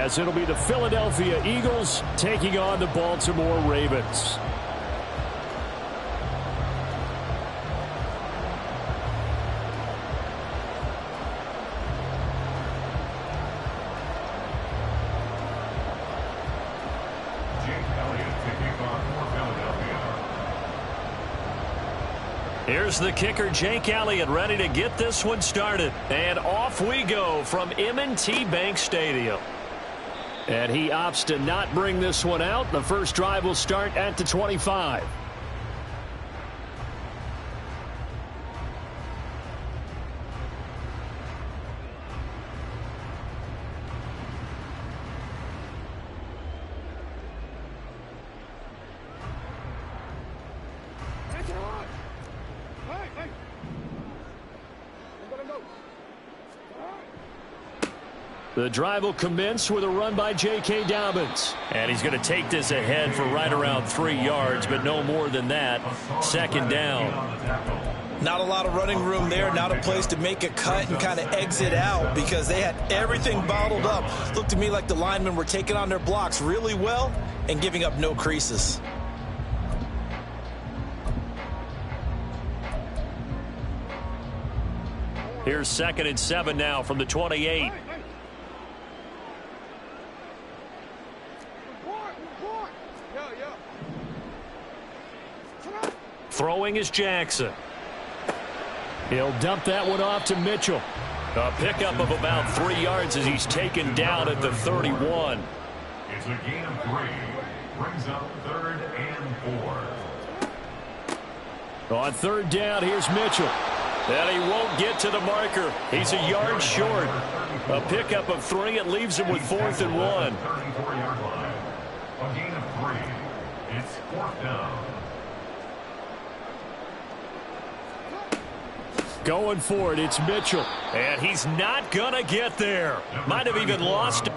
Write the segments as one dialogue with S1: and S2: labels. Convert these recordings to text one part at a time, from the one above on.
S1: as it'll be the Philadelphia Eagles taking on the Baltimore Ravens. Here's the kicker, Jake Elliott, ready to get this one started. And off we go from M&T Bank Stadium. And he opts to not bring this one out. The first drive will start at the 25. The drive will commence with a run by J.K. Dobbins. And he's going to take this ahead for right around 3 yards, but no more than that. Second down.
S2: Not a lot of running room there. Not a place to make a cut and kind of exit out because they had everything bottled up. Looked to me like the linemen were taking on their blocks really well and giving up no creases.
S1: Here's 2nd and 7 now from the 28. Throwing is Jackson. He'll dump that one off to Mitchell. A pickup of about 3 yards as he's taken down at the 31.
S3: It's a gain of 3. Brings up 3rd and 4.
S1: On 3rd down, here's Mitchell. And he won't get to the marker. He's a yard short. A pickup of 3. It leaves him with 4th and 1.
S3: 34-yard line. A gain of 3. It's 4th down.
S1: Going for it, it's Mitchell. And he's not going to get there. Might have even lost it.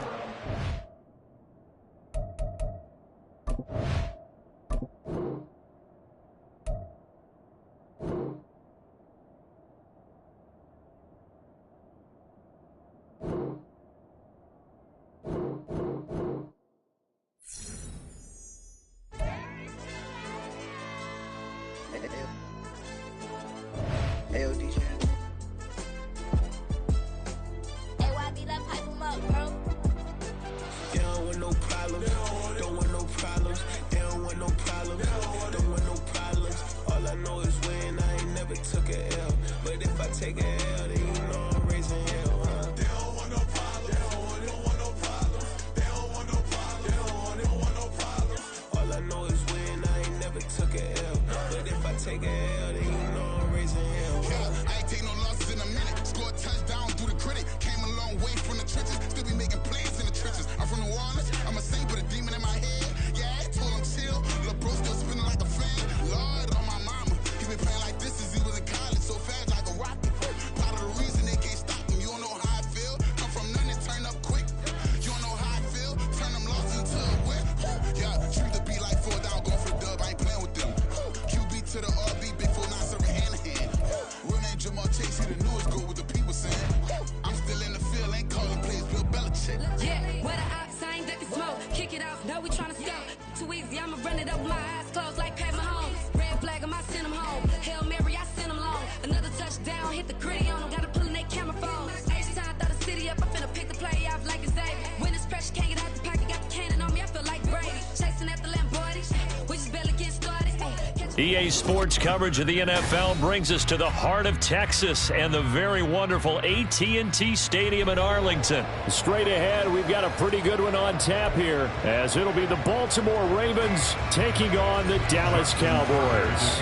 S1: EA Sports coverage of the NFL brings us to the heart of Texas and the very wonderful AT&T Stadium in Arlington. Straight ahead, we've got a pretty good one on tap here, as it'll be the Baltimore Ravens taking on the Dallas Cowboys.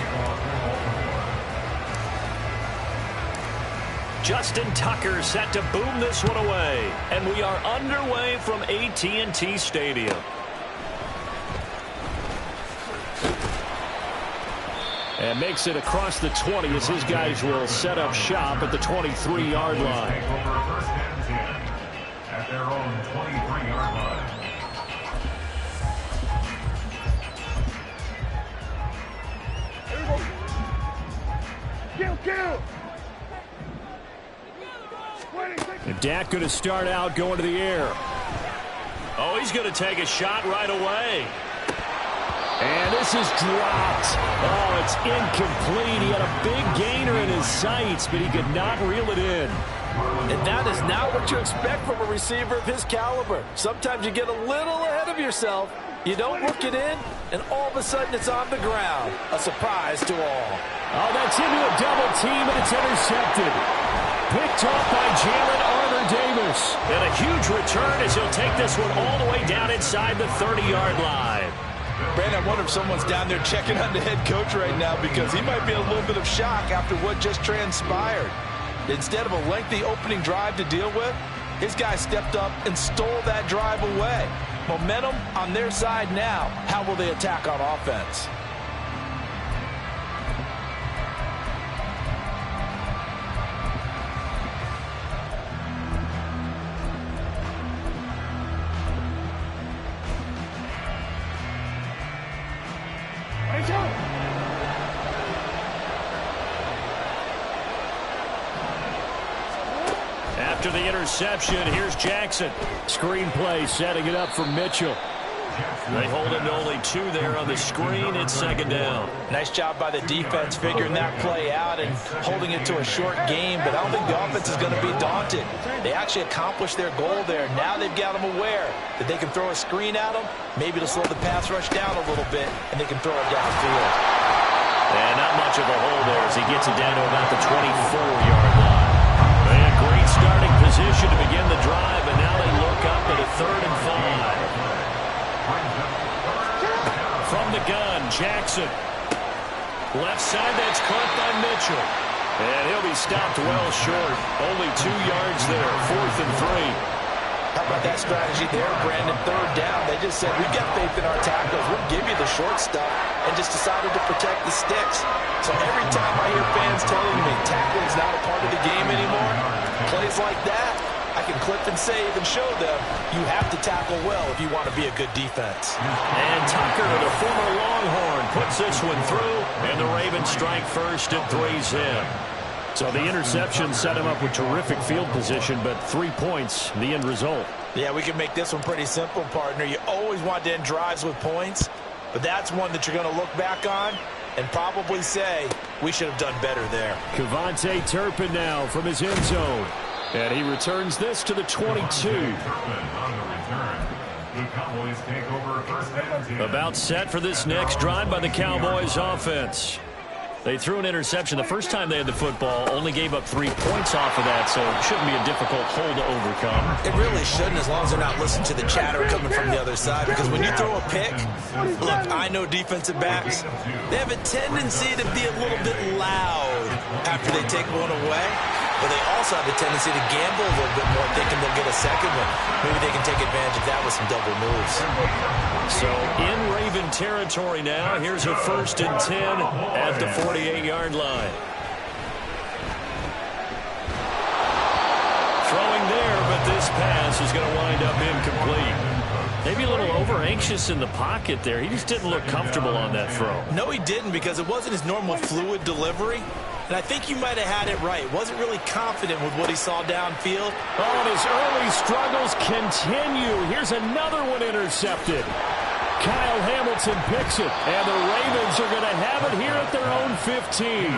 S1: Justin Tucker set to boom this one away, and we are underway from AT&T Stadium. And makes it across the 20 as his guys will set up shop at the 23-yard line.
S3: First and 10 at their own 23-yard line.
S4: Kill!
S1: And Dak going to start out going to the air. he's going to take a shot right away.
S4: And this is dropped. Oh, it's incomplete. He had a big gainer in his sights, but he could not reel it in.
S5: And that is not what you expect from a receiver of his caliber. Sometimes you get a little ahead of yourself. You don't look it in, and all of a sudden it's on the ground. A surprise to all.
S4: Oh, that's into a double team, and it's intercepted. Picked off by Jalen Armour-Davis.
S1: And a huge return as he'll take this one all the way down inside the 30-yard line.
S2: Brandon, I wonder if someone's down there checking on the head coach right now because he might be in a little bit of shock after what just transpired. Instead of a lengthy opening drive to deal with, his guy stepped up and stole that drive away. Momentum on their side now. How will they attack on offense?
S1: After the interception, here's Jackson.
S4: Screenplay setting it up for Mitchell.
S1: They hold him to only 2 there on the screen. It's second down.
S2: Nice job by the defense figuring that play out and holding it to a short game, but I don't think the offense is going to be daunted. They actually accomplished their goal there. Now they've got them aware that they can throw a screen at them, maybe to slow the pass rush down a little bit, and they can throw it downfield.
S1: And not much of a hole there as he gets it down to about the 24-yard line. They had a great starting position to begin the drive, and now they look up at a 3rd and 5. From the gun, Jackson. Left side, that's caught by Mitchell. And he'll be stopped well short. Only 2 yards there, 4th and 3.
S2: How about that strategy there, Brandon? 3rd down. They just said, we've got faith in our tackles. We'll give you the short stuff, and just decided to protect the sticks. So every time I hear fans telling me tackling's not a part of the game anymore, plays like that, I can clip and save and show them you have to tackle well if you want to be a good defense.
S1: And Tucker, the former Longhorn, puts this one through, and the Ravens strike first and 3's in.
S4: So the interception set him up with terrific field position, but 3 points, the end result.
S2: Yeah, we can make this one pretty simple, partner. You always want to end drives with points, but that's one that you're going to look back on and probably say, we should have done better there.
S4: KaVontae Turpin now from his end zone. And he returns this to the 22.
S1: About set for this next drive by the Cowboys offense. They threw an interception the first time they had the football, only gave up 3 points off of that, so it shouldn't be a difficult hole to overcome.
S2: It really shouldn't, as long as they're not listening to the chatter coming from the other side, because when you throw a pick, look, I know defensive backs, they have a tendency to be a little bit loud after they take one away, but they also have a tendency to gamble a little bit more, thinking they'll get a second one. Maybe they can take advantage of that with some double moves.
S1: So in Raven territory now, here's a 1st and 10 at the 48-yard line. Throwing there, but this pass is going to wind up incomplete. Maybe a little over-anxious in the pocket there. He just didn't look comfortable on that throw.
S2: No, he didn't, because it wasn't his normal fluid delivery. And I think you might have had it right. Wasn't really confident with what he saw downfield.
S4: Oh, and his early struggles continue. Here's another one intercepted. Kyle Hamilton picks it, and the Ravens are going to have it here at their own 15.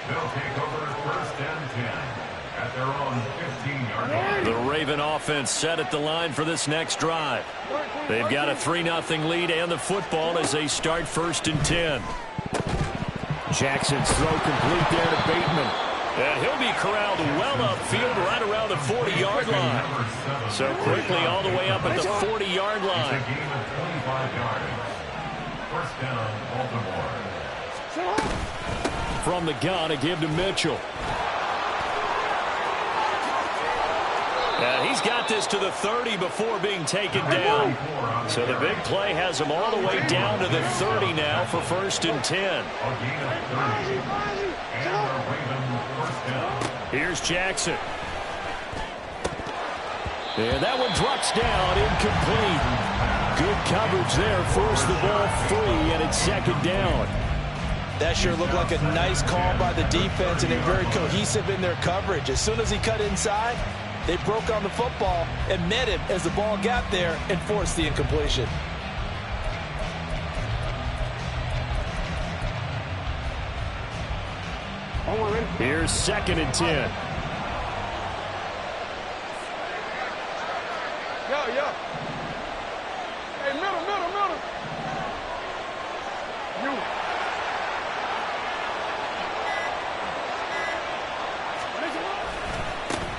S3: They'll take over 1st and 10 at their own 15-yard line.
S1: The Raven offense set at the line for this next drive. They've got a 3-0 lead and the football as they start 1st and 10.
S4: Jackson's throw complete there to Bateman.
S1: And he'll be corralled well upfield right around the 40-yard line. So quickly all the way up at the 40-yard line.
S3: It's a game of 25 yards. 1st down, Baltimore.
S4: From the gun, a give to Mitchell.
S1: And he's got this to the 30 before being taken down. So the big play has him all the way down to the 30 now for 1st and 10. Here's Jackson.
S4: And that one drops down, incomplete. Good coverage there, forced the ball free, and it's 2nd down.
S2: That sure looked like a nice call by the defense, and they're very cohesive in their coverage. As soon as he cut inside, They broke on the football and met him as the ball got there and forced the incompletion.
S4: Here's 2nd and 10.
S6: Yeah. Hey, middle. You.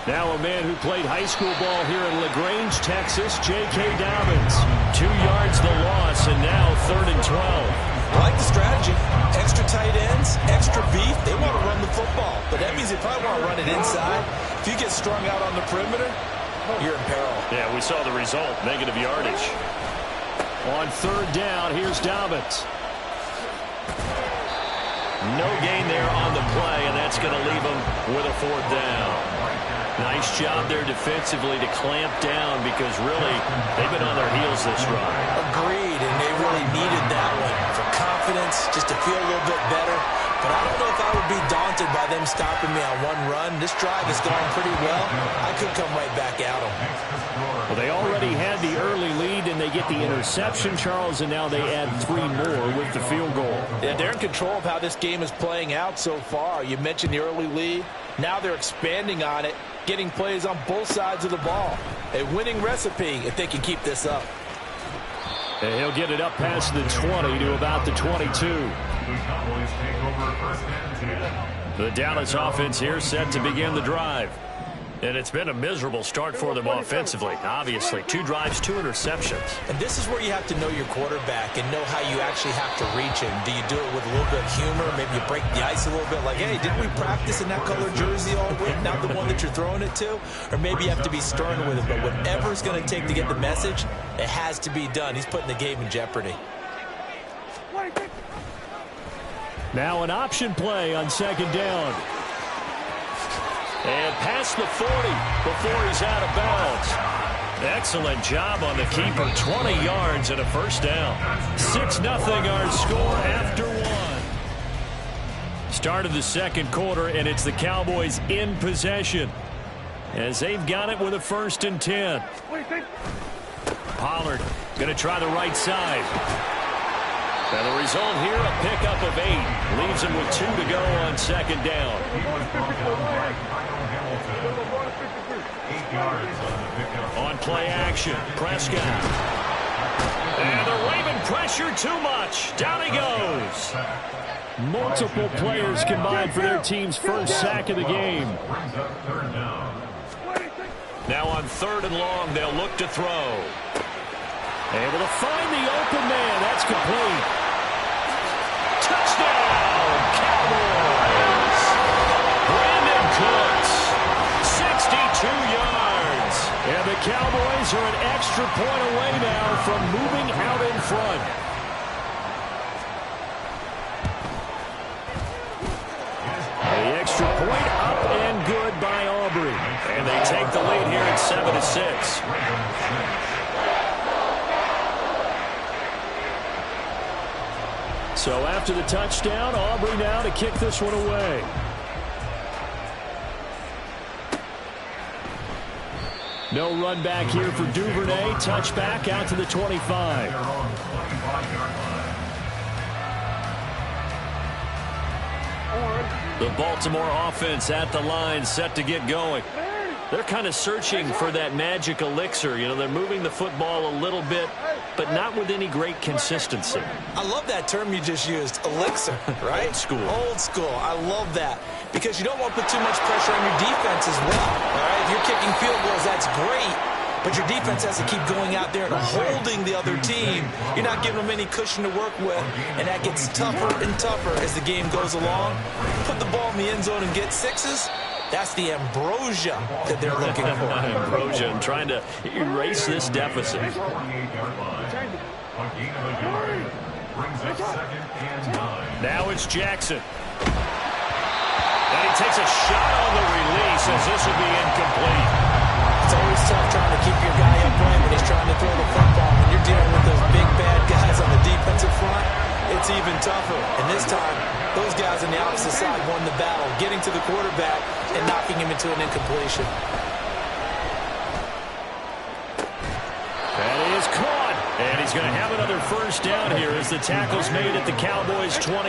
S4: Now a man who played high school ball here in LaGrange, Texas, J.K. Dobbins. 2 yards the loss, and now 3rd and 12.
S2: I like the strategy. Extra tight ends, extra beef. They want to run the football, but that means they probably want to run it inside. If you get strung out on the perimeter, you're in peril.
S1: Yeah, we saw the result, negative yardage.
S4: On 3rd down, here's Dobbins.
S1: No gain there on the play, and that's going to leave them with a 4th down. Nice job there defensively to clamp down because really they've been on their heels this drive.
S2: Agreed, and they really needed that one for confidence, just to feel a little bit better. But I don't know if I would be daunted by them stopping me on one run. This drive is going pretty well. I could come right back at them.
S4: Well, they already had the early lead, and they get the interception, Charles, and now they add 3 more with the field goal.
S2: Yeah, they're in control of how this game is playing out so far. You mentioned the early lead. Now they're expanding on it, getting plays on both sides of the ball. A winning recipe if they can keep this up.
S4: And he'll get it up past the 20 to about the 22.
S3: The Cowboys take over 1st and 10.
S1: The Dallas offense here set to begin the drive. And it's been a miserable start for them offensively. Obviously, 2 drives, 2 interceptions.
S2: And this is where you have to know your quarterback and know how you actually have to reach him. Do you do it with a little bit of humor? Maybe you break the ice a little bit like, hey, didn't we practice in that color jersey all week? Not the one that you're throwing it to? Or maybe you have to be stern with him. But whatever it's going to take to get the message, it has to be done. He's putting the game in jeopardy.
S4: Now an option play on 2nd down.
S1: And past the 40 before he's out of bounds. Excellent job on the keeper. 20 yards and a 1st down. 6-0 our score after 1. Start of the 2nd quarter, and it's the Cowboys in possession as they've got it with a 1st and 10. Pollard going to try the right side. And the result here, a pickup of 8. Leaves him with 2 to go on 2nd down. On play action, Prescott. And the Raven pressure too much. Down he goes.
S4: Multiple players combined for their team's 1st sack of the game.
S1: Now on 3rd and long, they'll look to throw.
S4: Able to find the open man. That's complete.
S1: Touchdown, Cowboys. Brandon Cooks, 62 yards.
S4: And the Cowboys are an extra point away now from moving out in front. The extra point up and good by Aubrey.
S1: And they take the lead here at 7-6.
S4: So after the touchdown, Aubrey now to kick this one away. No run back here for Duvernay. Touchback out to the 25.
S1: The Baltimore offense at the line, set to get going. They're kind of searching for that magic elixir. You know, they're moving the football a little bit, but not with any great consistency.
S2: I love that term you just used, elixir, right?
S1: Old school.
S2: Old school. I love that because you don't want to put too much pressure on your defense as well. All right, if you're kicking field goals, that's great, but your defense has to keep going out there and holding the other team. You're not giving them any cushion to work with, and that gets tougher and tougher as the game goes along. Put the ball in the end zone and get 6s. That's the ambrosia that they're looking for.
S1: Ambrosia and trying to erase this deficit. Now it's Jackson. And he takes a shot on the release as this will be incomplete.
S2: It's always tough trying to keep your guy upright when he's trying to throw the football. When you're dealing with those big, bad guys on the defensive front, it's even tougher. And this time, those guys on the opposite side won the battle, getting to the quarterback and knocking him into an incompletion.
S1: he's going to have another first down here as the tackle's made at the Cowboys' 28.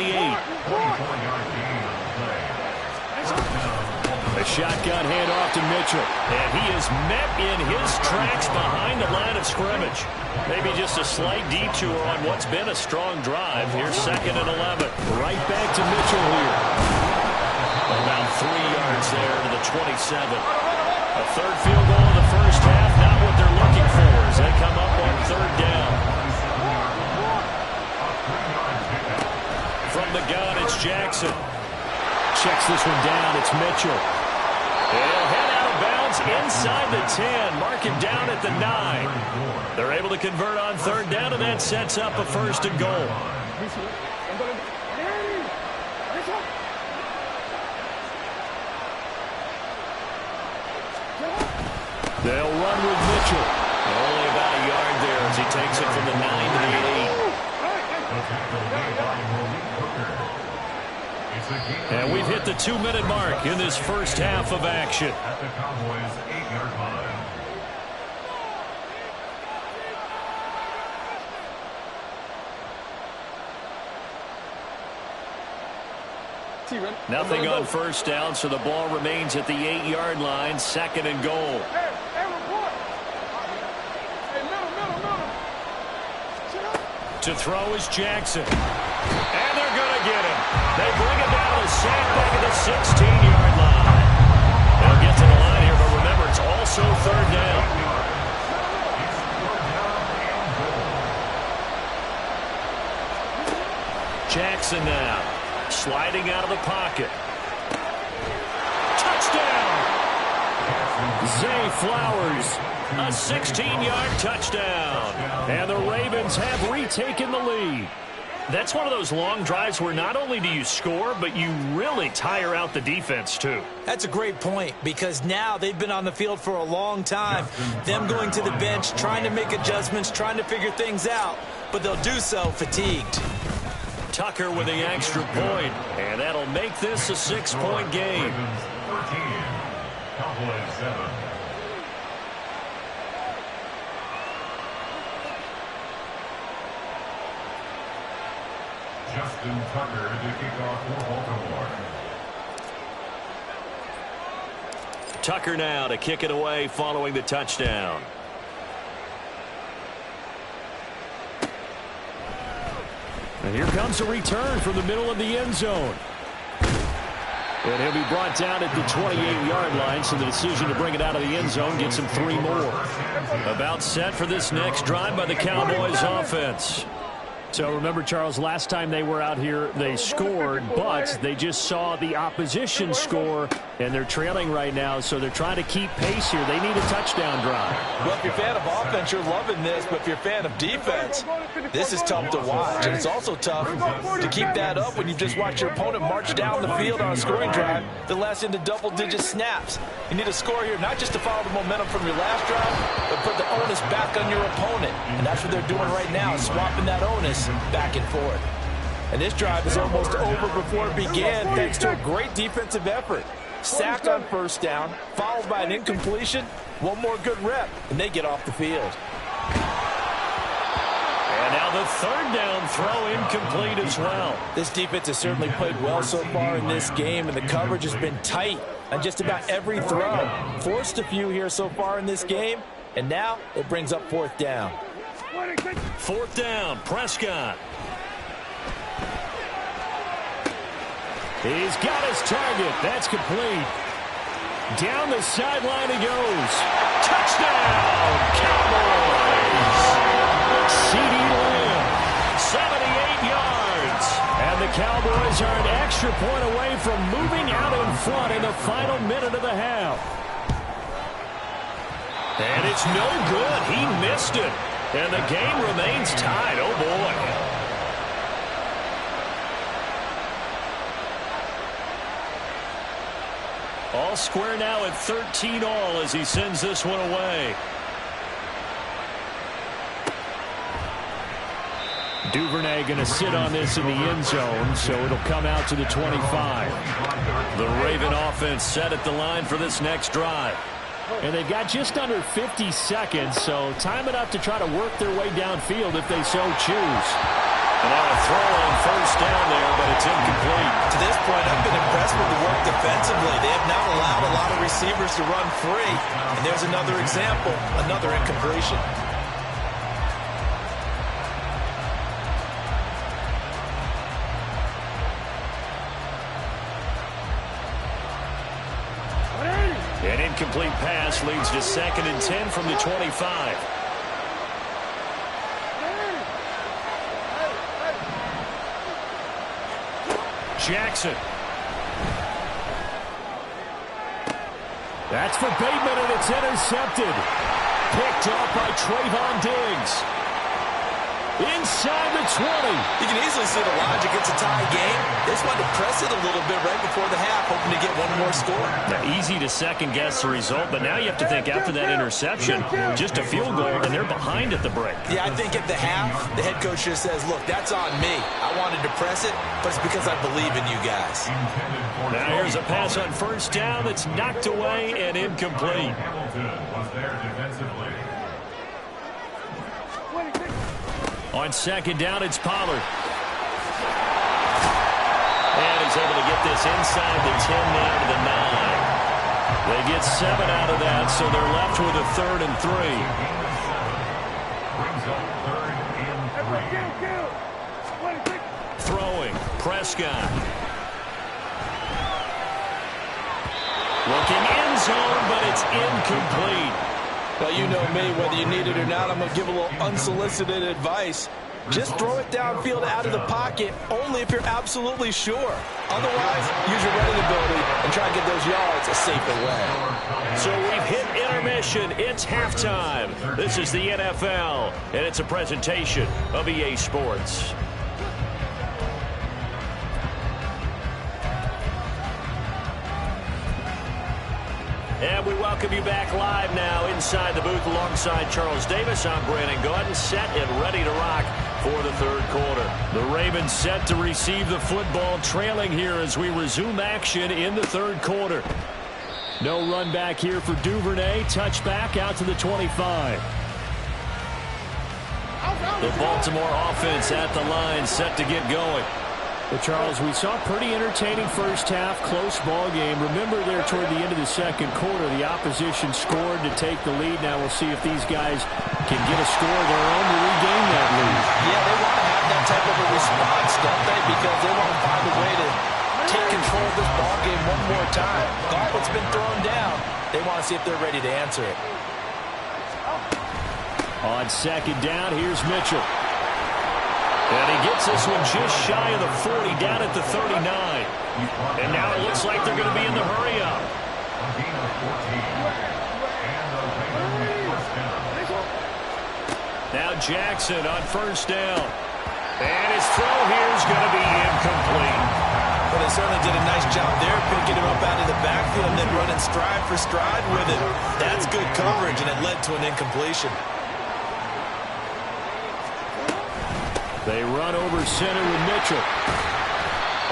S1: A shotgun handoff to Mitchell. And he is met in his tracks behind the line of scrimmage. Maybe just a slight detour on what's been a strong drive. Here's 2nd and 11.
S4: Right back to Mitchell here.
S1: About 3 yards there to the 27. A third field goal in the first half. Not what they're looking for as they come up on 3rd down. From the gun, it's Jackson.
S4: Checks this one down. It's Mitchell.
S1: He'll head out of bounds inside the 10. Mark him down at the 9. They're able to convert on 3rd down, and that sets up a 1st and goal.
S4: They'll run with Mitchell.
S1: Only about a yard there as he takes it from the 9 to the 8. And we've hit the 2-minute mark in this first half of action.
S3: At the Cowboys' 8-yard line.
S1: Nothing on first down, so the ball remains at the 8-yard line. 2nd and goal. To throw is Jackson. And they're going to get him. They bring him down to sack back at the 16-yard line. They'll get to the line here, but remember, it's also 3rd down. Jackson now. Sliding out of the pocket. Touchdown!
S4: Zay Flowers.
S1: A 16-yard touchdown.
S4: And the Ravens have retaken the lead.
S1: That's one of those long drives where not only do you score, but you really tire out the defense, too.
S2: That's a great point because now they've been on the field for a long time. Them going to the bench, trying to make adjustments, trying to figure things out, but they'll do so fatigued.
S1: Tucker with the extra point, and that'll make this a 6-point game.
S3: 13, Cowboys 7. Justin Tucker to kick off for Baltimore.
S1: Tucker now to kick it away following the touchdown.
S4: And here comes a return from the middle of the end zone. And he'll be brought down at the 28-yard line, so the decision to bring it out of the end zone gets him 3 more.
S1: About set for this next drive by the Cowboys offense.
S4: So remember, Charles, last time they were out here, they scored, but they just saw the opposition score, and they're trailing right now, so they're trying to keep pace here. They need a touchdown drive.
S5: Well, if you're a fan of offense, you're loving this, but if you're a fan of defense, this is tough to watch. And it's also tough to keep that up when you just watch your opponent march down the field on a scoring drive that lasts into double-digit snaps. You need a score here, not just to follow the momentum from your last drive, but put the onus back on your opponent. And that's what they're doing right now, swapping that onus back and forth. And this drive is almost over before it began thanks to a great defensive effort. Sack on first down, followed by an incompletion, one more good rep, and they get off the field.
S1: And now the 3rd down throw incomplete as well.
S5: This defense has certainly played well so far in this game, and the coverage has been tight on just about every throw. Forced a few here so far in this game, and now it brings up 4th down.
S1: 4th down, Prescott.
S4: He's got his target. That's complete. Down the sideline he goes.
S1: Touchdown, Cowboys!
S4: CeeDee Lamb.
S1: 78 yards.
S4: And the Cowboys are an extra point away from moving out in front in the final minute of the half.
S1: And it's no good. He missed it. And the game remains tied. Oh, boy. All square now at 13 all as he sends this one away.
S4: Duvernay going to sit on this in the end zone, so it'll come out to the 25.
S1: The Raven offense set at the line for this next drive.
S4: And they've got just under 50 seconds, so time enough to try to work their way downfield if they so choose.
S1: And now a throw on first down there, but it's incomplete.
S2: To this point, I've been impressed with the work defensively. They have not allowed a lot of receivers to run free. And there's another example, another incompletion.
S1: An incomplete pass leads to 2nd and 10 from the 25. Jackson.
S4: That's for Bateman, and it's intercepted. Picked off by Trayvon Diggs. Inside the 20.
S2: You can easily see the logic. It's a tie game. They just wanted to press it a little bit right before the half, hoping to get one more score.
S1: Now, easy to second-guess the result, but now you have to think after that interception, just a field goal, and they're behind at the break.
S2: Yeah, I think at the half, the head coach just says, look, that's on me. I wanted to press it, but it's because I believe in you guys.
S1: Now here's a pass on first down that's knocked away and incomplete.
S3: Hamilton was there defensively.
S1: On second down, it's Pollard. And he's able to get this inside the 10 now to the 9. They get 7 out of that, so they're left with a 3rd and 3.
S3: Brings up 3rd and 3.
S1: Throwing, Prescott. Looking end zone, but it's incomplete.
S2: Well, you know me, whether you need it or not, I'm going to give a little unsolicited advice. Just throw it downfield out of the pocket, only if you're absolutely sure. Otherwise, use your running ability and try and get those yards a safer way.
S1: So we've hit intermission. It's halftime. This is the NFL, and it's a presentation of EA Sports. And we welcome you back live now inside the booth alongside Charles Davis. I'm Brandon Gaudin, set and ready to rock for the 3rd quarter. The Ravens set to receive the football, trailing here as we resume action in the 3rd quarter. No run back here for Duvernay. Touchback out to the 25. The Baltimore offense at the line, set to get going.
S4: Well, Charles, we saw a pretty entertaining first half, close ball game. Remember there toward the end of the 2nd quarter, the opposition scored to take the lead. Now we'll see if these guys can get a score of their own to regain that lead.
S2: Yeah, they want to have that type of a response, don't they? Because they want to find a way to take control of this ball game one more time. Gauntlet's been thrown down. They want to see if they're ready to answer it.
S4: On second down, here's Mitchell.
S1: And he gets this one just shy of the 40, down at the 39. And now it looks like they're going to be in the hurry-up. Now Jackson on first down. And his throw here is going to be incomplete.
S2: But they certainly did a nice job there, picking him up out of the backfield and then running stride for stride with it. That's good coverage, and it led to an incompletion.
S4: They run over center with Mitchell.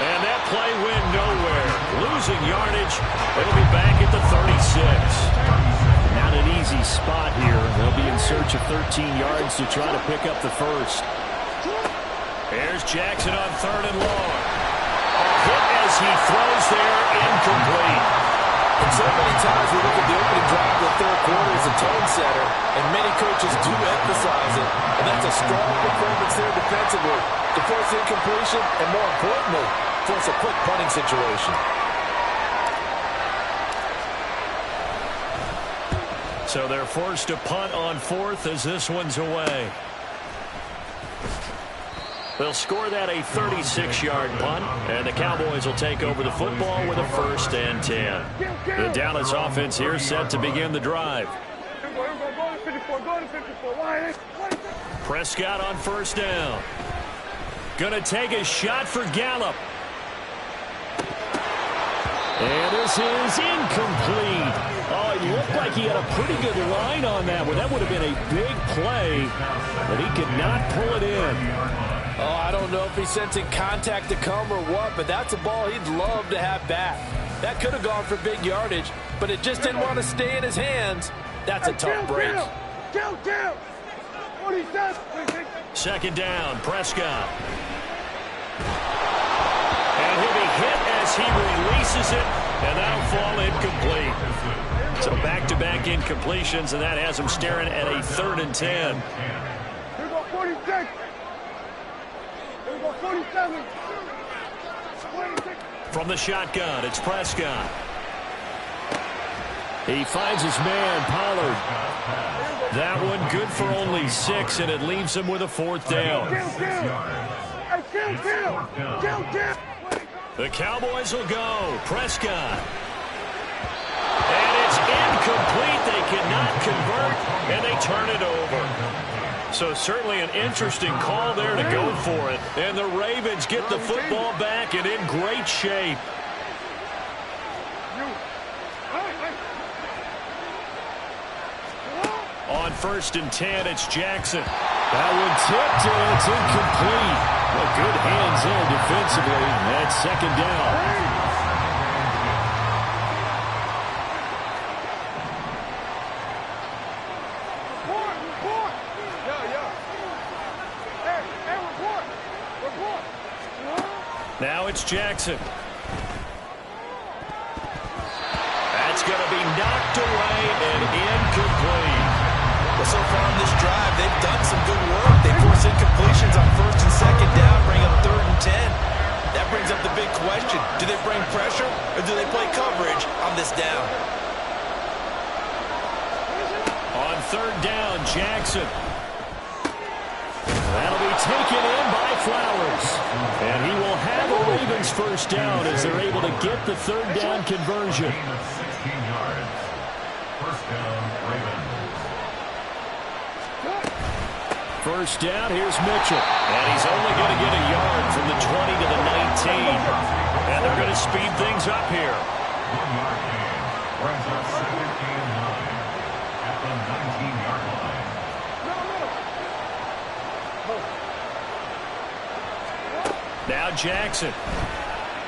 S1: And that play went nowhere. Losing yardage. It'll be back at the 36.
S4: Not an easy spot here. They'll be in search of 13 yards to try to pick up the first.
S1: Here's Jackson on 3rd and long. A hit as he throws there, incomplete.
S2: And so many times we look at the opening drive of the 3rd quarter as a tone setter, and many coaches do emphasize it. And that's a strong performance there defensively to force incompletion and, more importantly, force a quick punting situation.
S1: So they're forced to punt on 4th as this one's away. They'll score that a 36-yard punt, and the Cowboys will take over the football with a 1st and 10. The Dallas offense here set to begin the drive. Prescott on first down. Gonna take a shot for Gallup.
S4: And this is incomplete. Oh, he looked like he had a pretty good line on that one. That would have been a big play, but he could not pull it in.
S5: Oh, I don't know if he's sensing contact to come or what, but that's a ball he'd love to have back. That could have gone for big yardage, but it just didn't want to stay in his hands. That's a tough break.
S6: Down. 47.
S1: Second down, Prescott. And he'll be hit as he releases it, and that'll fall incomplete. So back-to-back incompletions, and that has him staring at a 3rd and 10.
S6: Here go 46. Here go 47. 26.
S1: From the shotgun, it's Prescott.
S4: He finds his man, Pollard.
S1: That one good for only 6, and it leaves him with a 4th down.
S6: Kill.
S1: The Cowboys will go. Prescott. And it's incomplete. They cannot convert, and they turn it over. So certainly an interesting call there to go for it. And the Ravens get the football back and in great shape. On 1st and 10, it's Jackson.
S4: That one tipped, and it's incomplete. Well, good hands there defensively. That's 2nd down.
S6: Report. Yeah. Hey, report.
S1: Now it's Jackson. That's going to be knocked away and incomplete.
S2: Well, so far on this drive, they've done some good work. They force incompletions on 1st and 2nd down, bring up 3rd and 10. That brings up the big question. Do they bring pressure or do they play coverage on this down?
S1: On 3rd down, Jackson. That'll be taken in by Flowers. And he will have a Ravens 1st down as they're able to get the 3rd down conversion.
S3: 16 yards. 1st down, Ravens.
S1: 1st down, here's Mitchell. And he's only going to get a yard from the 20 to the 19. And they're going to speed things up here.
S3: 1-yard gain. Brings up 2nd and 9 at the 19-yard line.
S1: Now Jackson.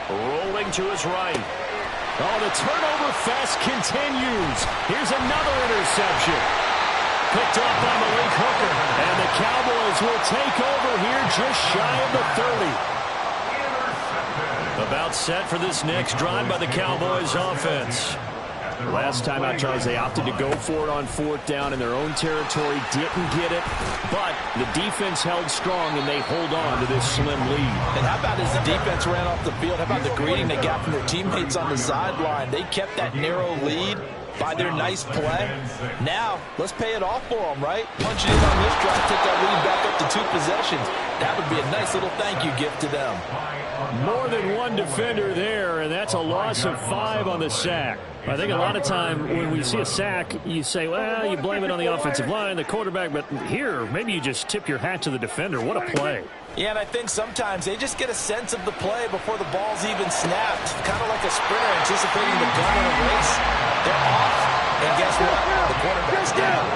S1: Rolling to his right. Oh, the turnover fest continues. Here's another interception. Picked up by Malik Hooker. And the Cowboys will take over here just shy of the 30. About set for this next drive by the Cowboys offense.
S4: Last time out, Charles, they opted to go for it on 4th down in their own territory. Didn't get it, but the defense held strong, and they hold on to this slim lead.
S5: And how about as the defense ran off the field, how about the greeting they got from their teammates on the sideline? They kept that narrow lead by their nice play. Now, let's pay it off for them, right? Punch it in on this drive, take that lead back up to 2 possessions. That would be a nice little thank you gift to them.
S4: More than one defender there, and that's a loss of 5 on the sack. I think a lot of time when we see a sack, you say, well, you blame it on the offensive line, the quarterback, but here, maybe you just tip your hat to the defender. What a play.
S5: Yeah, and I think sometimes they just get a sense of the play before the ball's even snapped. Kind of like a sprinter anticipating the gun in a race. They're off, and guess what? The quarterback's down.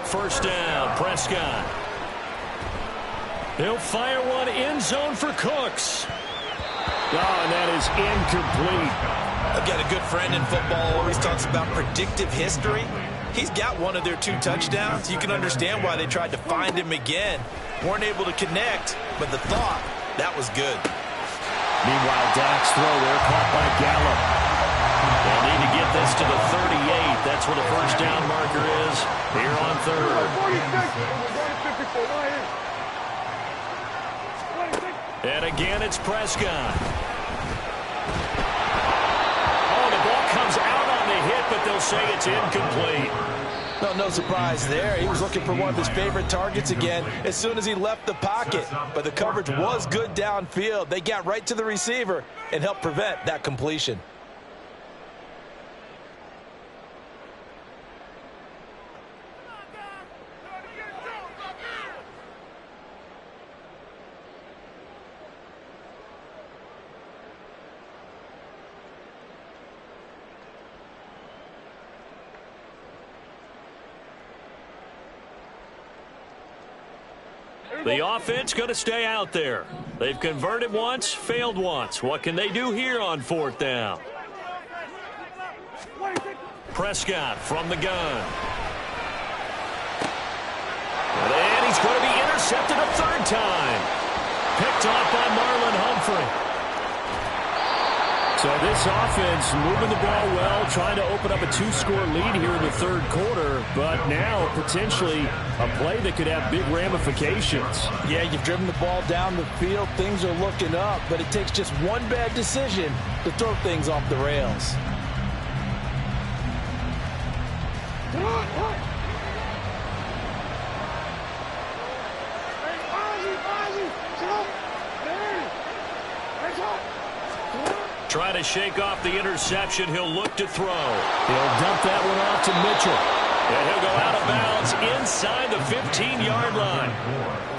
S1: 1st down, Prescott. He'll fire one end zone for Cooks.
S4: Oh, and that is incomplete.
S2: I've got a good friend in football, always talks about predictive history. He's got one of their 2 touchdowns. You can understand why they tried to find him again. Weren't able to connect, but the thought, that was good.
S4: Meanwhile, Dak's throw there caught by Gallup.
S1: They'll need to get this to the 38. That's where the 1st down marker is here on 3rd.
S6: 46.
S1: And again, it's Prescott. Oh, the ball comes out on the hit, but they'll say it's incomplete.
S5: No surprise there. He was looking for one of his favorite targets again as soon as he left the pocket. But the coverage was good downfield. They got right to the receiver and helped prevent that completion.
S1: The offense going to stay out there. They've converted once, failed once. What can they do here on 4th down? Prescott from the gun. And he's going to be intercepted a 3rd time. Picked off by Marlon Humphrey. So this offense moving the ball well, trying to open up a 2-score lead here in the 3rd quarter, but now potentially a play that could have big ramifications.
S5: Yeah, you've driven the ball down the field. Things are looking up, but it takes just one bad decision to throw things off the rails.
S1: Trying to shake off the interception. He'll look to throw.
S4: He'll dump that one off to Mitchell.
S1: And he'll go out of bounds inside the 15-yard line.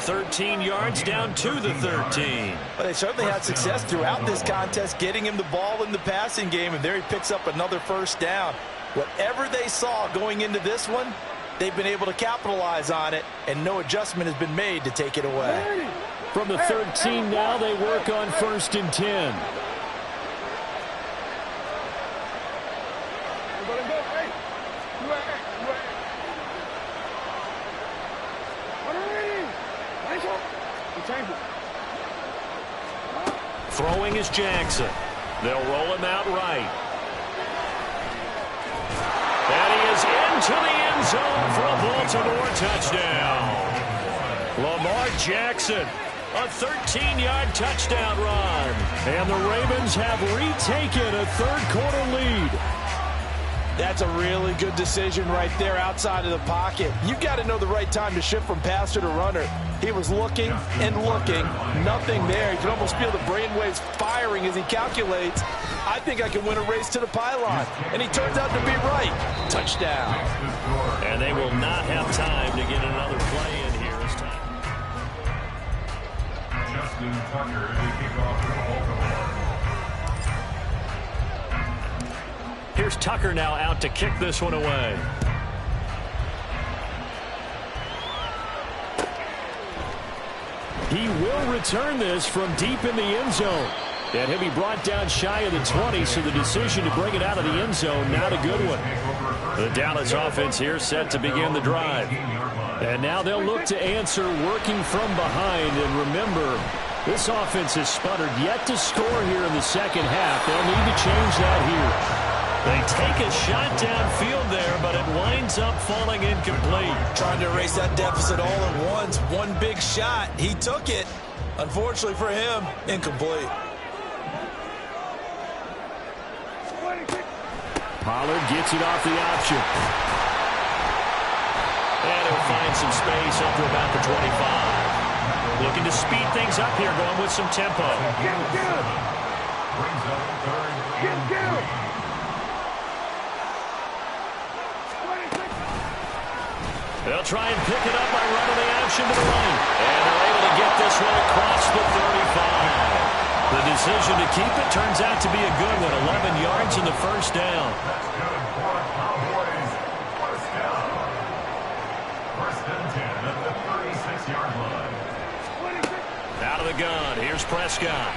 S1: 13 yards down to the 13.
S2: But they certainly had success throughout this contest getting him the ball in the passing game, and there he picks up another 1st down. Whatever they saw going into this one, they've been able to capitalize on it, and no adjustment has been made to take it away.
S4: From the 13 now, they work on 1st and 10.
S1: Throwing is Jackson. They'll roll him out right. And he is into the end zone for a Baltimore touchdown. Lamar Jackson, a 13-yard touchdown run.
S4: And the Ravens have retaken a 3rd quarter lead.
S5: That's a really good decision right there outside of the pocket. You've got to know the right time to shift from passer to runner. He was looking and looking, nothing there. You can almost feel the brainwaves firing as he calculates, I think I can win a race to the pylon. And he turns out to be right. Touchdown.
S1: And they will not have time to get another play in here this time.
S3: Justin Tucker, the kickoff for Baltimore.
S1: Here's Tucker now out to kick this one away.
S4: He will return this from deep in the end zone. And he'll be brought down shy of the 20, so the decision to bring it out of the end zone, not a good one.
S1: The Dallas offense here set to begin the drive.
S4: And now they'll look to answer working from behind. And remember, this offense has sputtered yet to score here in the 2nd half. They'll need to change that here.
S1: They take a shot downfield there, but it winds up falling incomplete.
S2: Trying to erase that deficit all at once. One big shot. He took it. Unfortunately for him, incomplete.
S4: Pollard gets it off the option.
S1: And he'll find some space up to about the 25. Looking to speed things up here, going with some tempo.
S3: Brings up 3rd and 3.
S1: They'll try and pick it up by running the action to the right. And they're able to get this one across the 35. The decision to keep it turns out to be a good one. 11 yards in the 1st down.
S3: That's good for Cowboys. 1st down. 1st and 10 at the 36-yard line.
S1: Out of the gun. Here's Prescott.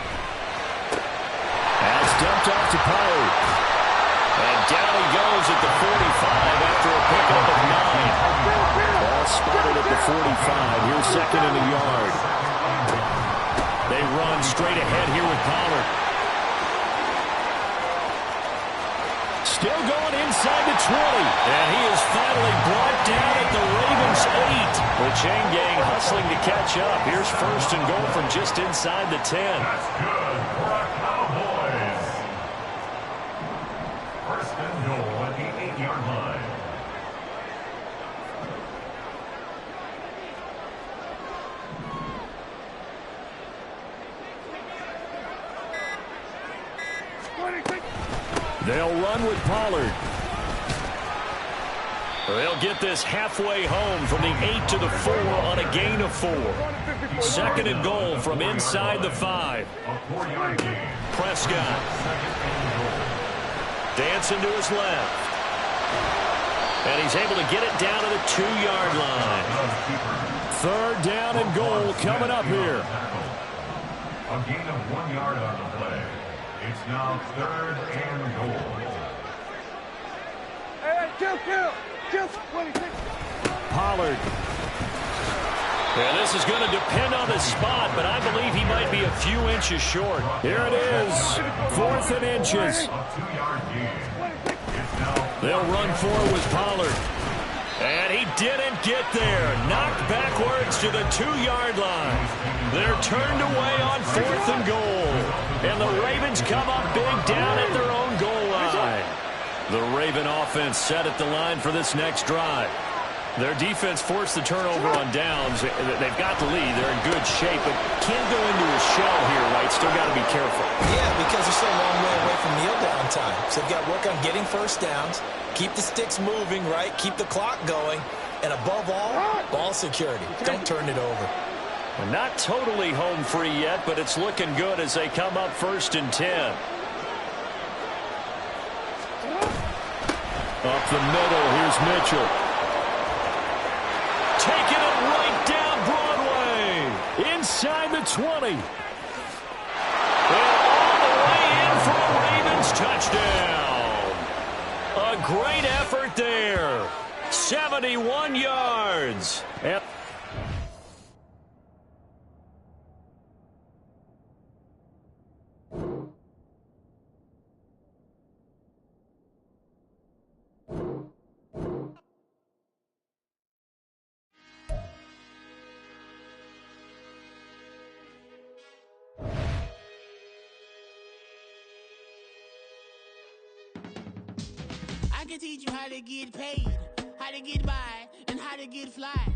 S4: That's dumped off to Pollard.
S1: And down he goes at the 45 after a pickup of 9.
S4: Ball spotted at the 45. Here's 2nd and a yard.
S1: They run straight ahead here with Pollard.
S4: Still going inside the 20.
S1: And he is finally brought down at the Ravens 8. The chain gang hustling to catch up. Here's 1st and goal from just inside the 10.
S3: That's good for our Cowboys. 1st and goal at the 8-yard line.
S4: They'll run with Pollard.
S1: They'll get this halfway home from the 8 to the 4 on a gain of 4. 2nd and goal from inside the 5.
S3: A 4-yard gain.
S1: Prescott. Dancing to his left. And he's able to get it down to the 2-yard line.
S4: 3rd down and goal coming up here.
S3: A gain of 1 yard on the play. It's now 3rd and goal.
S6: Hey, kill, 26.
S4: Pollard.
S1: And this is going to depend on the spot, but I believe he might be a few inches short.
S4: Here it is, 4th and inches.
S3: A 2-yard gain. It's now
S1: They'll run for it with Pollard. And he didn't get there. Knocked backwards to the 2-yard line. They're turned away on 4th and goal. And the Ravens come up big down at their own goal line. The Raven offense set at the line for this next drive. Their defense forced the turnover on downs. They've got the lead. They're in good shape, but can't go into a shell here, right? Still got to be careful.
S2: Yeah, because they're so long way away from kneel down time. So they've got to work on getting first downs, keep the sticks moving, right? Keep the clock going, and above all, ball security. Don't turn it over.
S1: And not totally home free yet, but it's looking good as they come up 1st and 10.
S4: Up the middle, here's Mitchell.
S1: Taking it right down Broadway.
S4: Inside the 20.
S1: And all the way in for a Ravens touchdown. A great effort there. 71 yards.
S4: Yep.
S7: I can teach you how to get paid, how to get by, and how to get fly.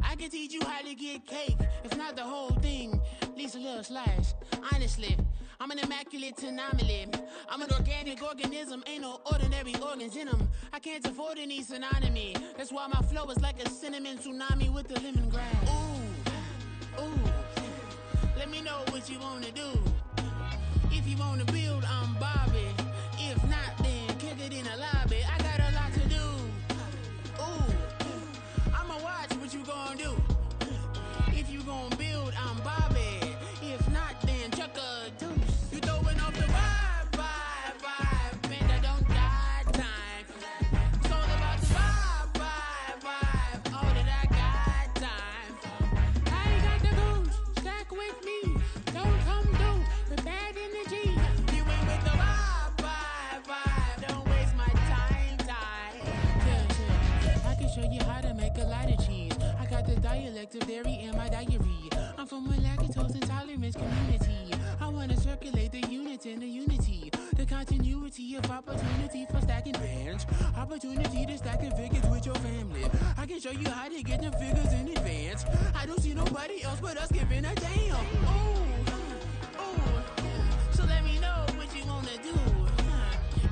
S7: I can teach you how to get cake, if not the whole thing, at least a little slice. Honestly, I'm an immaculate anomaly. I'm an organic organism, ain't no ordinary organs in them. I can't afford any synonymy. That's why my flow is like a cinnamon tsunami with the lemongrass. Ooh, ooh, let me know what you wanna do. If you wanna build, I'm Bobby. If not, then kick it in the lobby. I got a lot to do. Ooh, I'ma watch what you gon' do. If you gon' build, I'm Bobby. If not, then chuck a deuce. You throwing off the vibe, man, I don't die time. It's all about the vibe, all that I got time. I ain't got the goose, stack with me. Don't come through with bad energy. You ain't with the vibe, don't waste my time. Yeah, I can show you how to make a lot of cheese. I got the dialect of dairy in my diary. I'm from a lactose intolerance community. I wanna circulate the units and the unity. The continuity of opportunity for stacking bands. Opportunity to stack the figures with your family. I can show you how to get the figures in advance. I don't see nobody else but us giving a damn. Ooh. So let me know what you wanna do.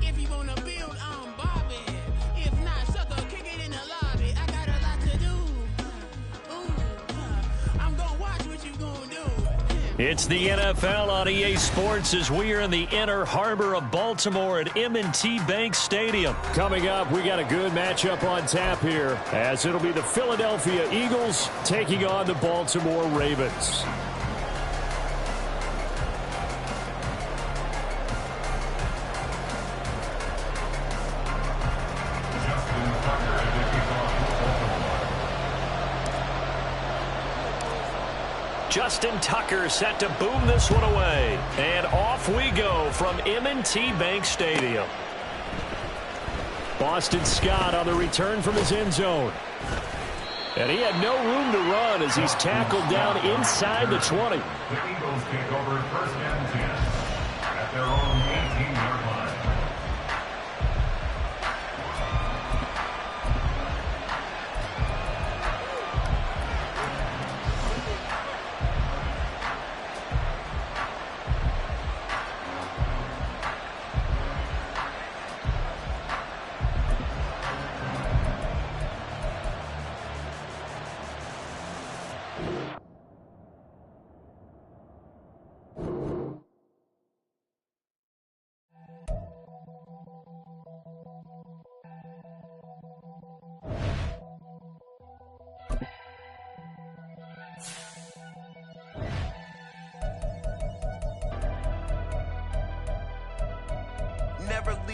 S7: If you wanna build, I'm Bobby. If not, sucker, kick it in the lobby. I got a lot to do. Ooh, I'm gonna watch what you gonna do.
S1: It's the NFL on EA Sports as we are in the inner harbor of Baltimore at M&T Bank Stadium.
S4: Coming up, we got a good matchup on tap here, as it'll be the Philadelphia Eagles taking on the Baltimore Ravens.
S1: Justin Tucker set to boom this one away. And off we go from M&T Bank Stadium.
S4: Boston Scott on the return from his end zone. And he had no room to run as he's tackled down inside the 20.
S3: The Eagles take over 1st and 10 at their own 18-yard line.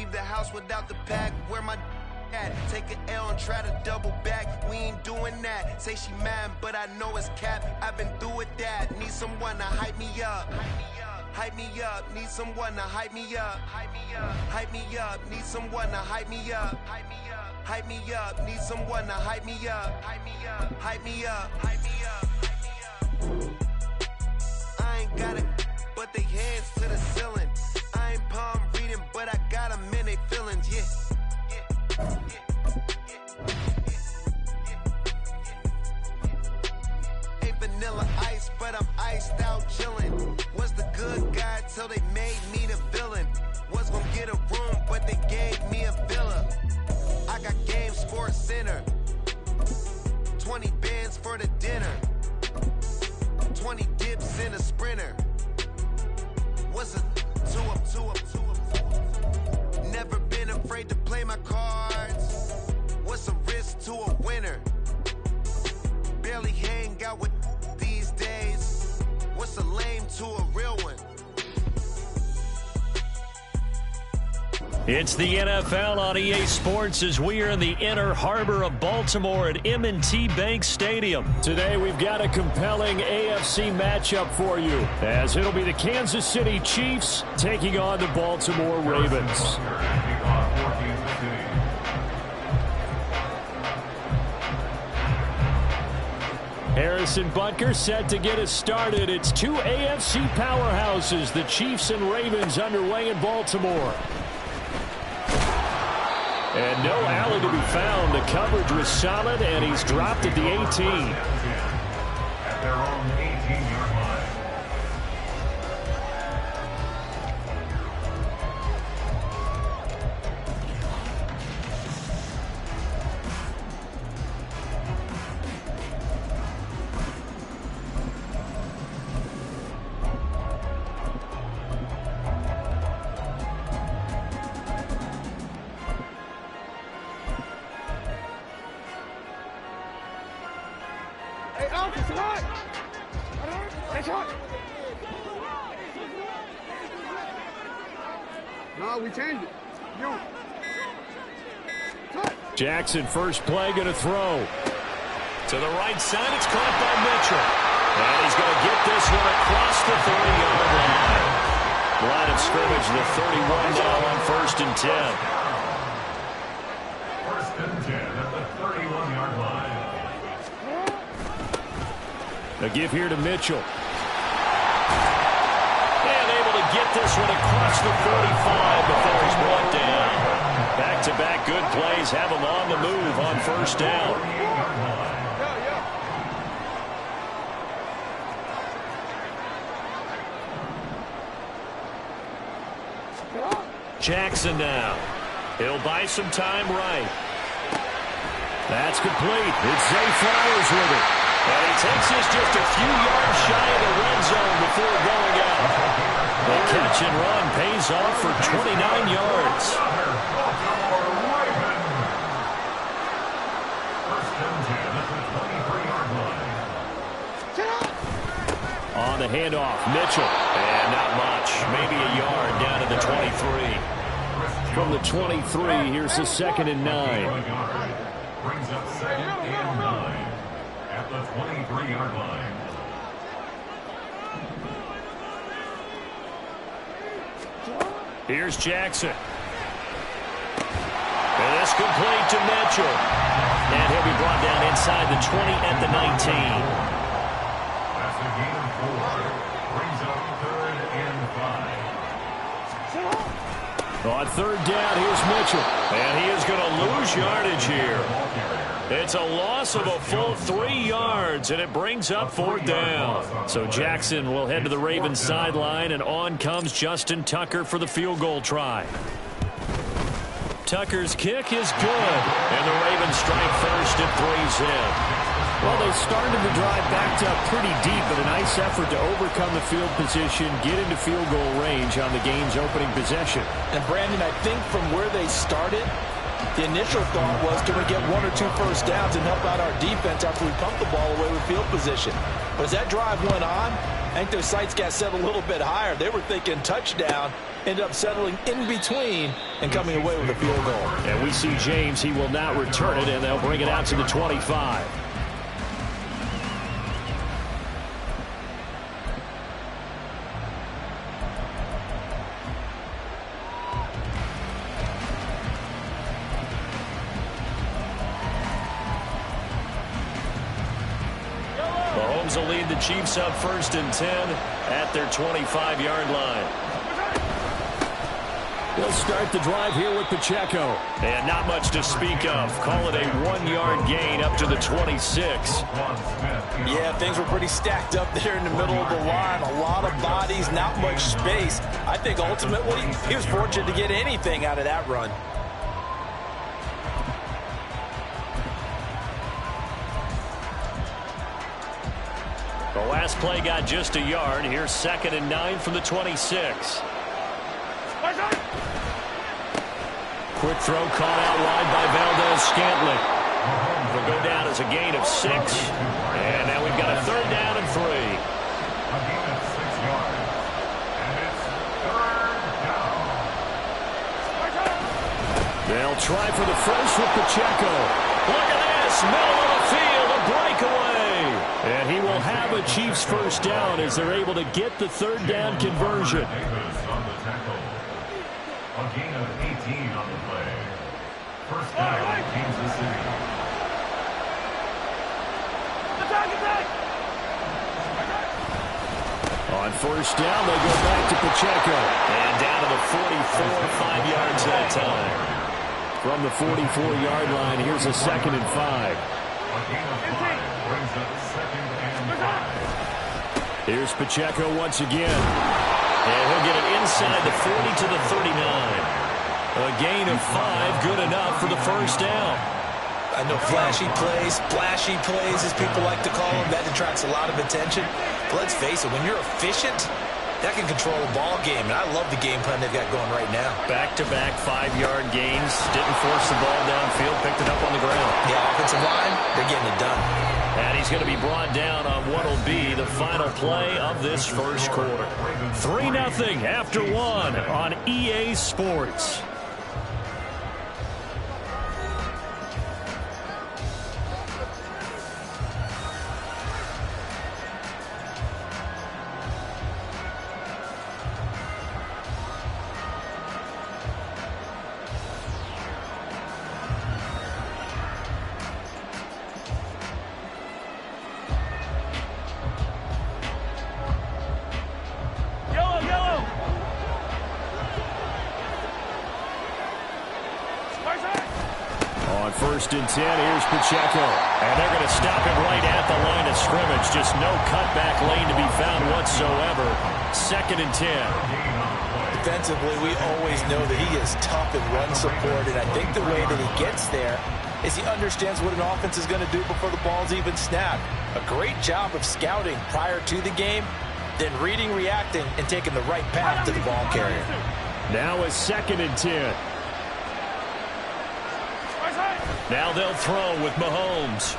S8: leave the house without the pack. Where my at? Take an L and try to double back. We ain't doing that. Say she mad, but I know it's cap. I've been through with that. Need someone to hype me up. Hype me up. Need someone to hype me up. Hype me up. Hype me up. Need someone to hype me up. Hype me up. Hype me up. Need someone to hype me up. Hype me up. Hype me up. Hype me up. I ain't got it, but they hands to the ceiling. I ain't palm reading, but I got them in they feelings. Yeah. Ain't vanilla ice, but I'm iced out chillin'. Was the good guy till they made me the villain. Was gonna get a room, but they gave me a villa. I got Game Sports Center. 20 bands for the dinner. 20 dips in a sprinter. What's a 2 up, 2 up, 2 up? Never been afraid to play my cards. What's a risk to a winner? Barely hang out with these days. What's a lame to a real one?
S1: It's the NFL on EA Sports as we are in the inner harbor of Baltimore at M&T Bank Stadium. Today we've got a compelling AFC matchup for you, as it'll be the Kansas City Chiefs taking on the Baltimore Ravens. Harrison Butker set to get us started. It's two AFC powerhouses, the Chiefs and Ravens, underway in Baltimore. And no Allen to be found. The coverage was solid, and he's dropped at the 18.
S3: At their own 18-yard line.
S6: No, we changed it.
S1: Jackson, first play, going to throw. To the right side, it's caught by Mitchell. And he's going to get this one across the 30-yard line. Line of scrimmage, the 31 now on 1st and 10.
S3: 1st and 10 at the 31-yard line.
S1: A give here to Mitchell. And able to get this one across the 45 before he's brought down. Back-to-back good plays have him on the move on 1st down. Jackson now. He'll buy some time right. That's complete. It's Zay Flowers with it. And he takes this just a few yards shy of the red zone before going out. The catch and run pays off for 29 yards. On the handoff, Mitchell. And not much. Maybe a yard down to the 23. From the 23, here's the 2nd and 9.
S3: Brings up 2nd and 9 at the 23-yard line.
S1: Here's Jackson. And it's complete to Mitchell. And he'll be brought down inside the 20 at the 19.
S3: That's a gain of 4. Brings up 3rd and 5.
S1: On 3rd down, here's Mitchell. And he is going to lose yardage here. It's a loss of a full 3 yards, and it brings up 4th down. So Jackson will head to the Ravens sideline, and on comes Justin Tucker for the field goal try. Tucker's kick is good, and the Ravens strike first at 3 zip. Well, they started the drive backed up pretty deep, but a nice effort to overcome the field position, get into field goal range on the game's opening possession.
S2: And Brandon, I think from where they started, the initial thought was, can we get 1 or 2 first downs and help out our defense after we pump the ball away with field position? But as that drive went on, I think their sights got set a little bit higher. They were thinking touchdown, ended up settling in between and coming away with a field goal.
S4: And we see James. He will not return it, and they'll bring it out to the 25.
S1: Mahomes will lead the Chiefs up 1st and 10 at their 25-yard line.
S4: They'll start the drive here with Pacheco.
S1: And not much to speak of. Call it a 1-yard gain up to the 26.
S2: Yeah, things were pretty stacked up there in the middle of the line. A lot of bodies, not much space. I think ultimately he was fortunate to get anything out of that run.
S1: The last play got just a yard. Here's 2nd and 9 from the 26.
S4: Quick throw caught out wide by Valdez-Scantling.
S1: It'll go down as a gain of 6. And now we've got a 3rd down and 3.
S3: A gain of 6 yards. And it's 3rd down.
S4: They'll try for the first with Pacheco.
S1: Look at this. Middle of the field. A breakaway.
S4: And he will have a Chiefs first down as they're able to get the 3rd down conversion.
S3: Davis on the tackle. A gain of 18 on the play. First down, Kansas City.
S4: On first down, they go back to Pacheco.
S1: And down to the 44, 5 yards that time.
S4: From the 44-yard line, here's a 2nd and 5.
S3: A gain of 5 brings up 2nd and 5.
S4: Here's Pacheco once again.
S1: And he'll get it inside the 40 to the 39. A gain of 5, good enough for the first down.
S2: I know flashy plays, splashy plays, as people like to call them, that attracts a lot of attention. But let's face it, when you're efficient, that can control a ball game. And I love the game plan they've got going right now.
S1: Back-to-back 5-yard gains. Didn't force the ball downfield, picked it up on the ground.
S2: Yeah, offensive line, they're getting it done.
S1: And he's going to be brought down on what will be the final play of this first quarter. 3-0 after 1 on EA Sports.
S4: First and 10, here's Pacheco.
S1: And they're going to stop him right at the line of scrimmage. Just no cutback lane to be found whatsoever. 2nd and 10.
S2: Defensively, we always know that he is tough in run support, and I think the way that he gets there is he understands what an offense is going to do before the ball's even snapped. A great job of scouting prior to the game, then reading, reacting, and taking the right path to the ball carrier.
S4: Now a 2nd and 10.
S1: Now they'll throw with Mahomes.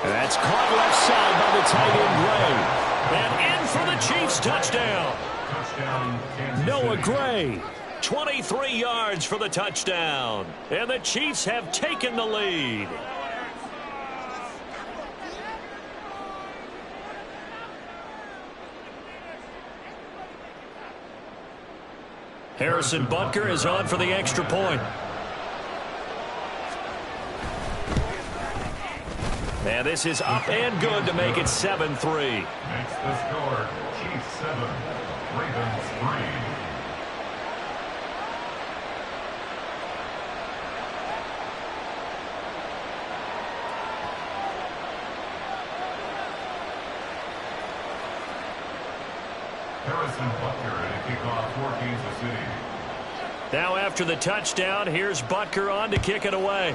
S4: And that's caught left side by the tight end Gray.
S1: And in for the Chiefs touchdown. Noah Gray, 23 yards for the touchdown. And the Chiefs have taken the lead. Harrison Butker is on for the extra point. And this is up and good to make it 7-3.
S3: Makes the score Chiefs 7, Ravens 3. Harrison Butker to kick off for Kansas City.
S1: Now after the touchdown, here's Butker on to kick it away.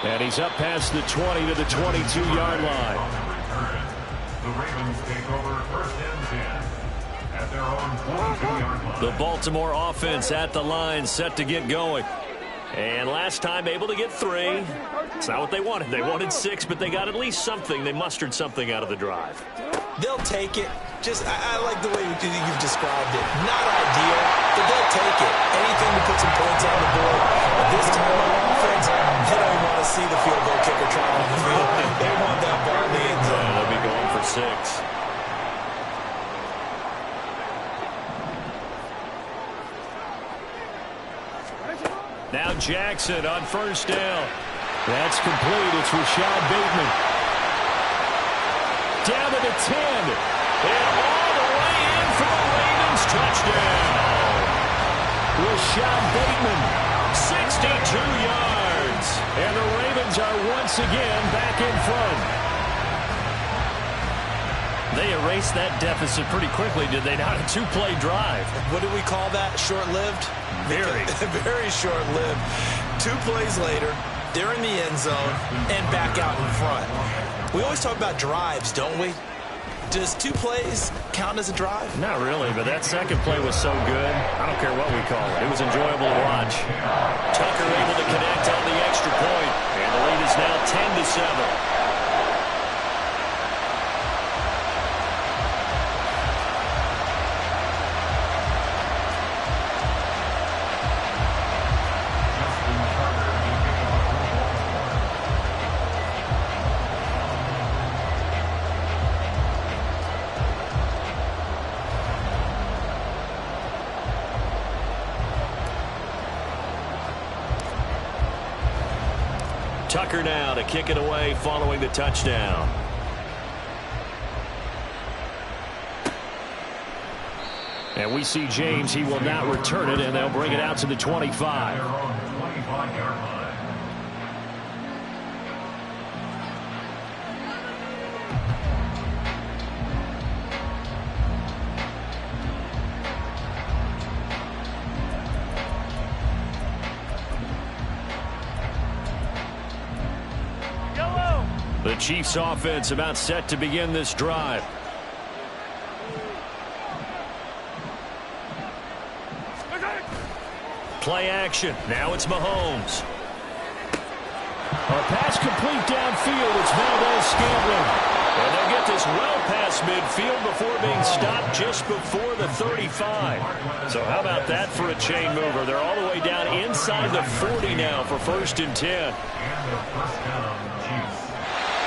S4: And he's up past the 20 to the 22-yard line.
S3: The Ravens take over 1st and 10 at their own 22-yard line.
S1: The Baltimore offense at the line, set to get going. And last time able to get 3. It's not what they wanted. They wanted 6, but they got at least something. They mustered something out of the drive.
S2: They'll take it. I like the way you've described it. Not ideal, but they'll take it. Anything to put some points on the board. But this time on offense, they don't want to see the field goal kicker trying on the field. They want that ball in the end zone.
S1: They'll be going for 6. Now Jackson on first down.
S4: That's complete. It's Rashad Bateman. Down to the 10.
S1: And all the way in for the Ravens touchdown.
S4: Rashad Bateman,
S1: 62 yards.
S4: and the Ravens are once again back in front.
S1: They erased that deficit pretty quickly, did they not? A 2-play drive.
S2: What do we call that? Short-lived?
S1: Very.
S2: Very short-lived. 2 plays later, they're in the end zone and back out in front. We always talk about drives, don't we? Does 2 plays count as a drive?
S1: Not really, but that second play was so good. I don't care what we call it. It was enjoyable to watch. Tucker able to connect on the extra point, and the lead is now 10-7. Tucker now to kick it away following the touchdown.
S4: And we see James. He will not return it, and they'll bring it out to the 25.
S1: The Chiefs offense about set to begin this drive. Play action. Now it's Mahomes.
S4: A pass complete downfield. It's Valdez-Scantling.
S1: And they'll get this well past midfield before being stopped just before the 35. So how about that for a chain mover? They're all the way down inside the 40 now for 1st and 10.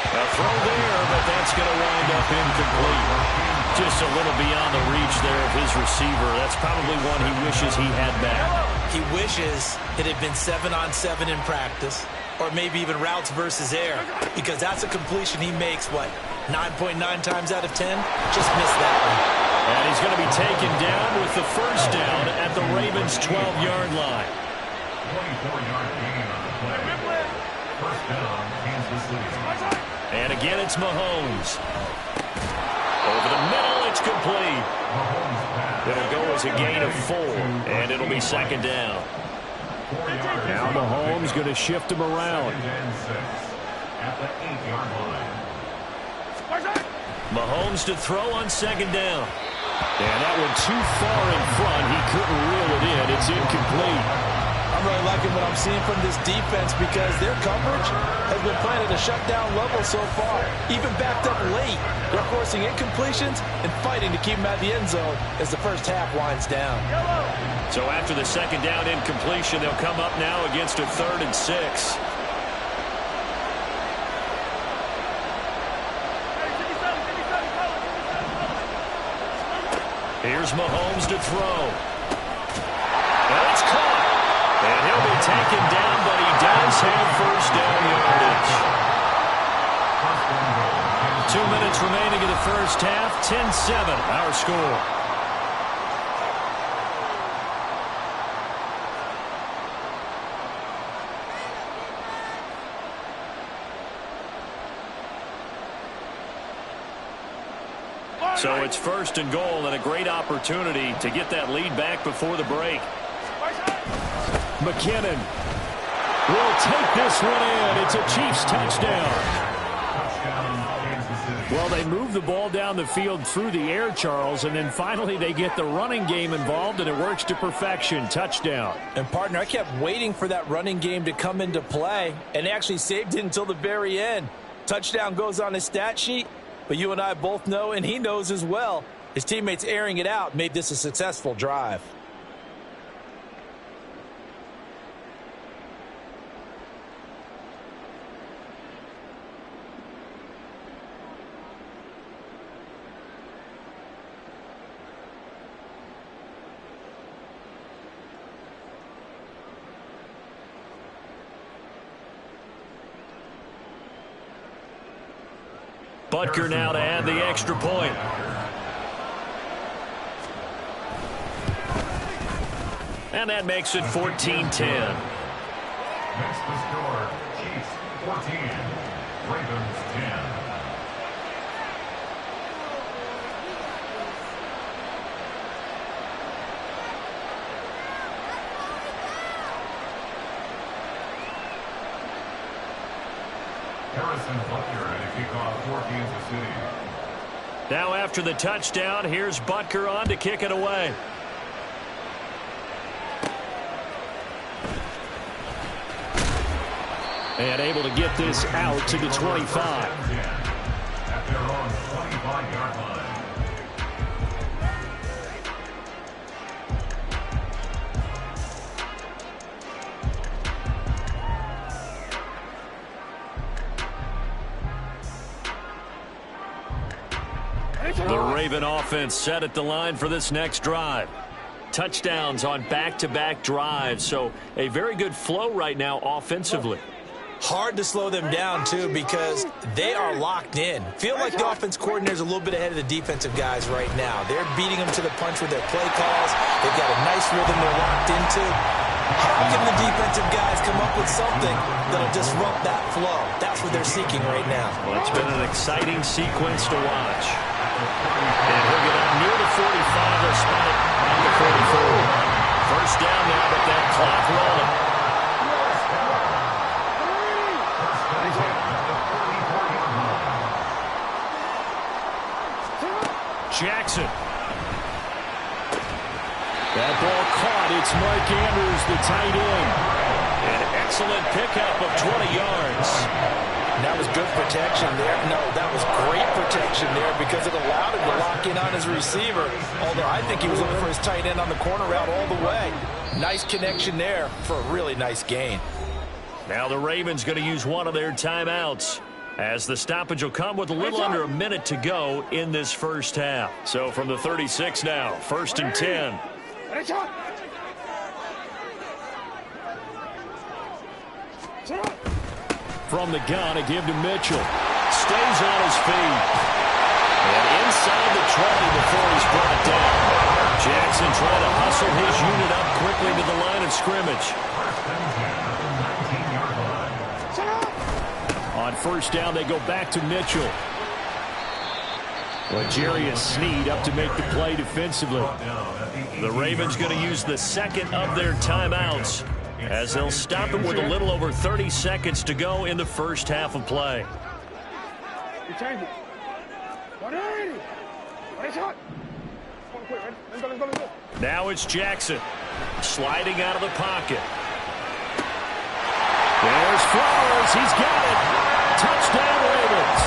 S1: A throw there, but that's going to wind up incomplete. Just a little beyond the reach there of his receiver. That's probably one he wishes he had back.
S2: He wishes it had been 7-on-7 in practice, or maybe even routes versus air, because that's a completion he makes, what, 9.9 times out of 10? Just missed that one.
S1: And he's going to be taken down with the first down at the Ravens' 12-yard line.
S3: 24-yard gain on the play. First down, Kansas City.
S1: And again, it's Mahomes. Over the middle, it's complete. It'll go as a gain of 4, and it'll be 2nd down.
S4: Now Mahomes going to shift him around.
S3: At the 8-yard line.
S1: Mahomes to throw on 2nd down.
S4: And that one too far in front. He couldn't reel it in. It's incomplete.
S2: I'm really liking what I'm seeing from this defense because their coverage has been playing at a shutdown level so far. Even backed up late, they're forcing incompletions and fighting to keep them at the end zone as the first half winds down.
S1: So after the 2nd down incompletion, they'll come up now against a 3rd and 6. Here's Mahomes to throw. And it's caught. And he'll be taken down, but he does have first down yardage. 2 minutes remaining in the first half. 10-7, our score. So it's 1st and goal and a great opportunity to get that lead back before the break.
S4: McKinnon will take this one in. It's a Chiefs touchdown.
S3: Touchdown, Kansas City.
S4: Well, they move the ball down the field through the air, Charles, and then finally they get the running game involved, and it works to perfection. Touchdown.
S2: And, partner, I kept waiting for that running game to come into play, and they actually saved it until the very end. Touchdown goes on his stat sheet, but you and I both know, and he knows as well, his teammates airing it out made this a successful drive.
S1: Butker now to add the extra point. And that makes it 14-10.
S3: Makes the score Chiefs 14, Ravens 10. Harrison Butker to kick off for Kansas City.
S1: Now after the touchdown, here's Butker on to kick it away.
S4: And able to get this out to the 25.
S3: At their own 25-yard line.
S1: The Raven offense set at the line for this next drive. Touchdowns on back-to-back drives, so a very good flow right now offensively.
S2: Hard to slow them down, too, because they are locked in. Feel like the offense coordinator is a little bit ahead of the defensive guys right now. They're beating them to the punch with their play calls. They've got a nice rhythm they're locked into. How can the defensive guys come up with something that'll disrupt that flow? That's what they're seeking right now.
S1: Well, it's been an exciting sequence to watch. And he'll get up near the 45. They'll spot it on the 44. First down now, but that clock rolling. Jackson.
S4: That ball caught. It's Mark Andrews, the tight end.
S1: An excellent pickup of 20 yards.
S2: That was good protection there. No, that was great protection there because it allowed him to lock in on his receiver. Although I think he was looking for his tight end on the corner route all the way. Nice connection there for a really nice gain.
S1: Now the Ravens going to use one of their timeouts, as the stoppage will come with a little under a minute to go in this first half. So from the 36 now, 1st and 10.
S4: From the gun, a give to Mitchell.
S1: Stays on his feet. And inside the 20 before he's brought down. Jackson trying to hustle his unit up quickly to the line of scrimmage.
S4: On first down, they go back to Mitchell. L'Jarius Sneed up to make the play defensively.
S1: The Ravens going to use the second of their timeouts, as they'll stop it with a little over 30 seconds to go in the first half of play. Now it's Jackson sliding out of the pocket.
S4: There's Flowers. He's got it. Touchdown, Ravens.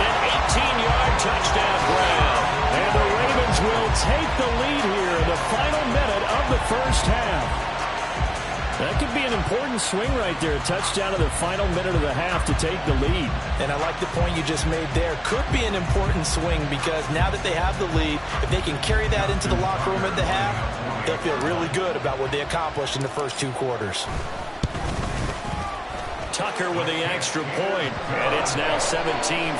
S1: An 18-yard touchdown grab.
S4: And the Ravens will take the lead here in the final minute of the first half. That could be an important swing right there. A touchdown in the final minute of the half to take the lead.
S2: And I like the point you just made there. Could be an important swing because now that they have the lead, if they can carry that into the locker room at the half, they'll feel really good about what they accomplished in the first two quarters.
S1: Tucker with the extra point, and it's now 17-14.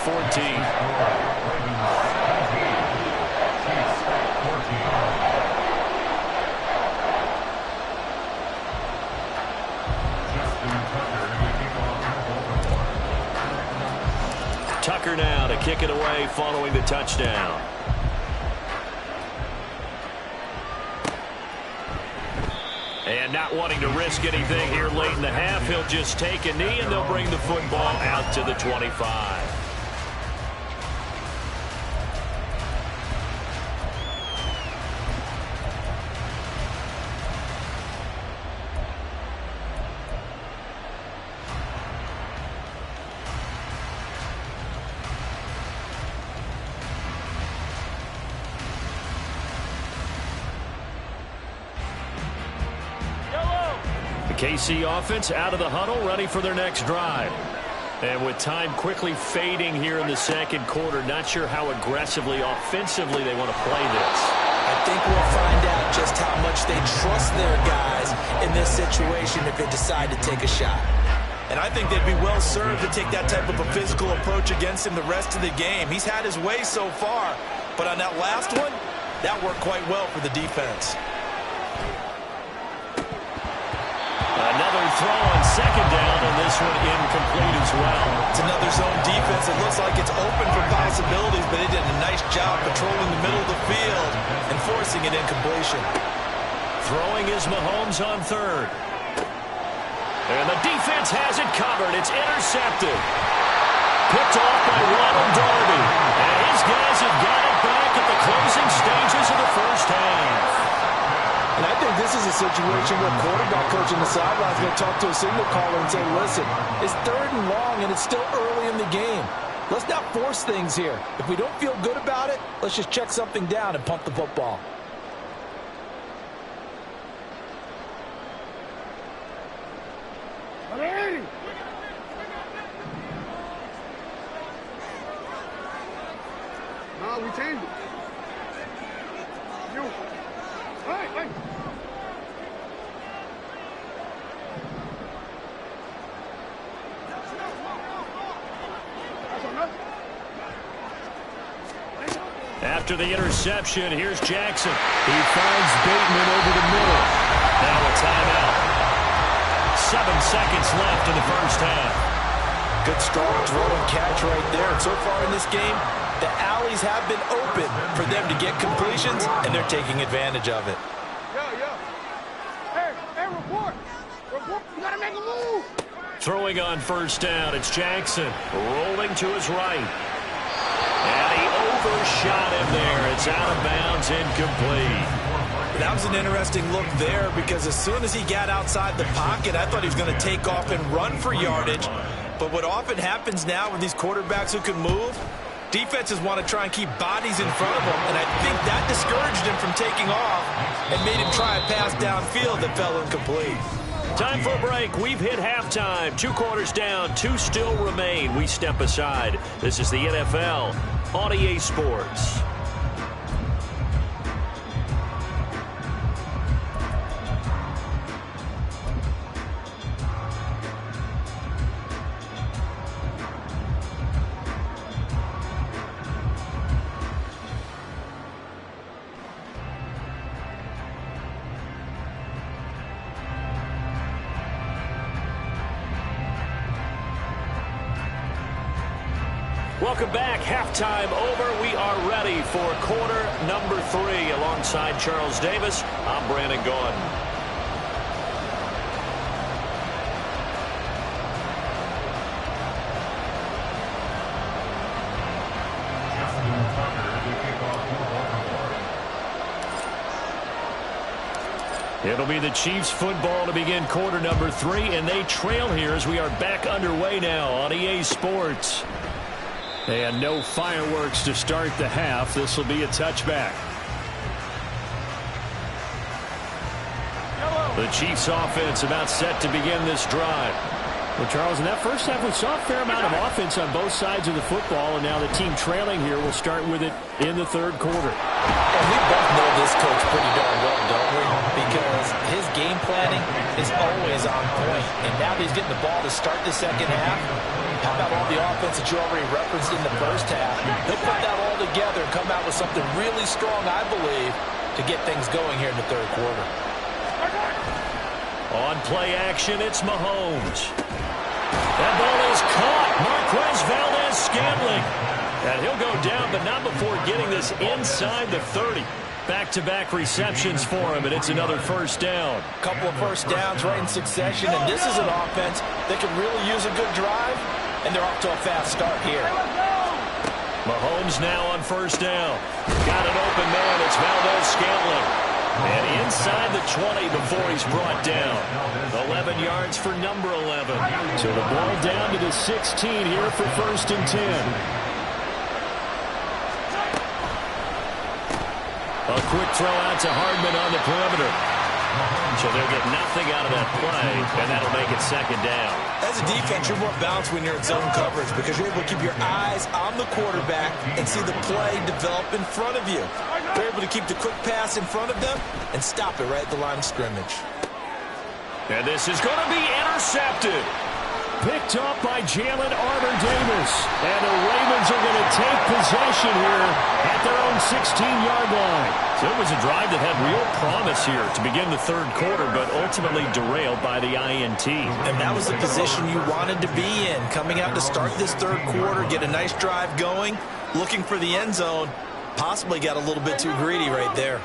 S1: Tucker now to kick it away following the touchdown. And not wanting to risk anything here late in the half, he'll just take a knee and they'll bring the football out to the 25. KC offense out of the huddle, ready for their next drive. And with time quickly fading here in the second quarter, not sure how aggressively, offensively they want to play this.
S2: I think we'll find out just how much they trust their guys in this situation if they decide to take a shot. And I think they'd be well served to take that type of a physical approach against him the rest of the game. He's had his way so far, but on that last one, that worked quite well for the defense.
S1: Another throw on second down, and this one incomplete as well.
S2: It's another zone defense. It looks like it's open for possibilities, but they did a nice job patrolling the middle of the field and forcing an incompletion.
S1: Throwing is Mahomes on third. And the defense has it covered. It's intercepted. Picked off by Ronald Darby. And his guys have got it back at the closing stages of the first half.
S5: And I think this is a situation where quarterback coach on the sideline is going to talk to a signal caller and say, listen, it's 3rd and long and it's still early in the game. Let's not force things here. If we don't feel good about it, let's just check something down and punt the football.
S6: No, we changed it. You. Hey.
S1: After the interception, here's Jackson. He finds Bateman over the middle. Now a timeout. 7 seconds left in the first half.
S2: Good strong throw and catch right there. And so far in this game, the alleys have been open for them to get completions, and they're taking advantage of it.
S6: Yo. Hey, report. You gotta make a move.
S1: Throwing on first down, it's Jackson. Rolling to his right. And he overshot him there. It's out of bounds, incomplete.
S2: That was an interesting look there because as soon as he got outside the pocket, I thought he was going to take off and run for yardage. But what often happens now with these quarterbacks who can move, defenses want to try and keep bodies in front of them, and I think that discouraged him from taking off and made him try a pass downfield that fell incomplete.
S1: Time for a break. We've hit halftime. 2 quarters down, 2 still remain. We step aside. This is the NFL on EA Sports. Welcome back. Halftime over. We are ready for quarter number 3. Alongside Charles Davis, I'm Brandon Gaudin. It'll be the Chiefs football to begin quarter number 3, and they trail here as we are back underway now on EA Sports. And no fireworks to start the half. This will be a touchback. The Chiefs offense about set to begin this drive.
S4: Well, Charles, in that first half, we saw a fair amount of offense on both sides of the football, and now the team trailing here will start with it in the 3rd quarter.
S5: And we both know this coach pretty darn well, don't we? Because his game planning is always on point. And now that he's getting the ball to start the second half, how about all the offense that you already referenced in the first half? He'll put that all together and come out with something really strong, I believe, to get things going here in the 3rd quarter.
S1: On play action, it's Mahomes. That ball is caught. Marquez Valdes-Scantling. And he'll go down, but not before getting this inside the 30. Back-to-back receptions for him, and it's another first down.
S5: Couple of first downs right in succession, and this is an offense that can really use a good drive, and they're off to a fast start here.
S1: Mahomes now on first down. Got an open man. It's Valdes-Scantling. And inside the 20 before he's brought down. 11 yards for number 11.
S4: So the ball down to the 16 here for 1st and 10.
S1: A quick throw out to Hardman on the perimeter. So they'll get nothing out of that play, and that'll make it second down.
S2: As a defense, you're more balanced when you're in zone coverage because you're able to keep your eyes on the quarterback and see the play develop in front of you. They're able to keep the quick pass in front of them and stop it right at the line of scrimmage.
S1: And this is going to be intercepted.
S4: Picked up by Jalen Armour-Davis. And the Ravens are going to take possession here at their own 16-yard line.
S1: So it was a drive that had real promise here to begin the third quarter, but ultimately derailed by the INT.
S2: And that was the position you wanted to be in. Coming out to start this third quarter, get a nice drive going, looking for the end zone. Possibly got a little bit too greedy right there.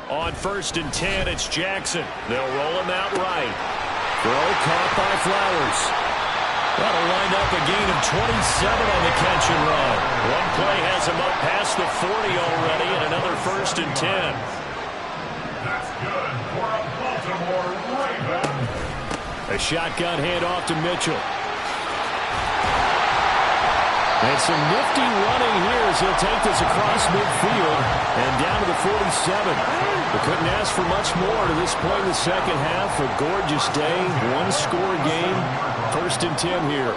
S1: On 1st and 10, it's Jackson. They'll roll him out right.
S4: Throw caught by Flowers.
S1: That'll wind up a gain of 27 on the catch and run. One play has him up past the 40 already, and another 1st and 10.
S3: That's good for a Baltimore Raven.
S4: A shotgun handoff to Mitchell. And some nifty running here as he'll take this across midfield and down to the 47. We couldn't ask for much more to this point in the second half. A gorgeous day, one-score game. 1st and 10 here.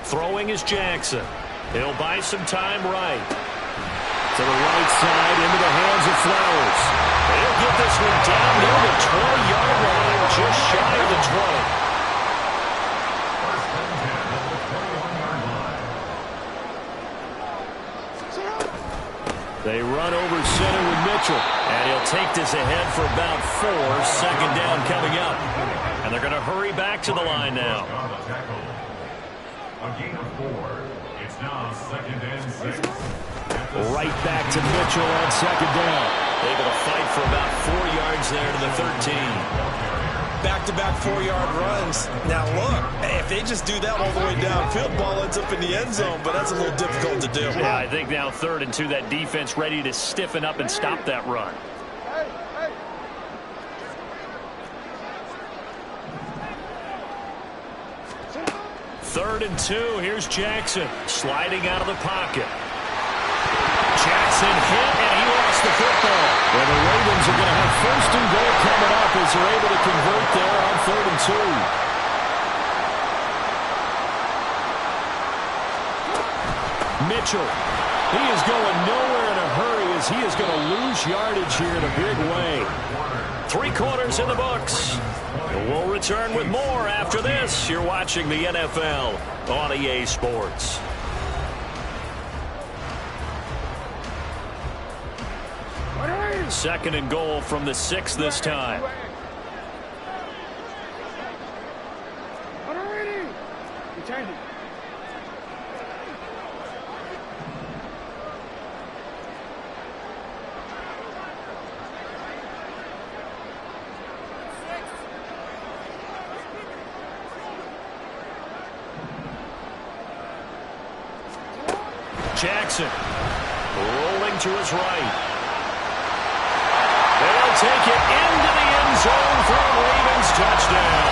S1: Throwing is Jackson. He'll buy some time right.
S4: To the right side, into the hands of Flowers.
S1: He'll get this one down near the 20-yard line, just shy of the 20.
S4: They run over center with Mitchell.
S1: And he'll take this ahead for about 4. Second down coming up. And they're going to hurry back to the line now.
S3: A gain of 4. It's now 2nd and 6.
S4: Right back to Mitchell on second down.
S1: Able to fight for about 4 yards there to the 13.
S2: Back-to-back 4-yard runs. Now look, if they just do that all the way downfield, ball ends up in the end zone, but that's a little difficult to do.
S1: Yeah, I think now 3rd and 2, that defense ready to stiffen up and stop that run. Third and 2, here's Jackson sliding out of the pocket. Jackson hit, and he lost the football.
S4: Well, the Ravens are going to have 1st and goal coming up as they're able to convert there on 3rd and 2. Mitchell, he is going nowhere in a hurry as he is going to lose yardage here in a big way.
S1: 3 quarters in the books. We'll return with more after this. You're watching the NFL on EA Sports. Second and goal from the 6 this time. Jackson rolling to his right. They'll take it into the end zone for a Ravens touchdown.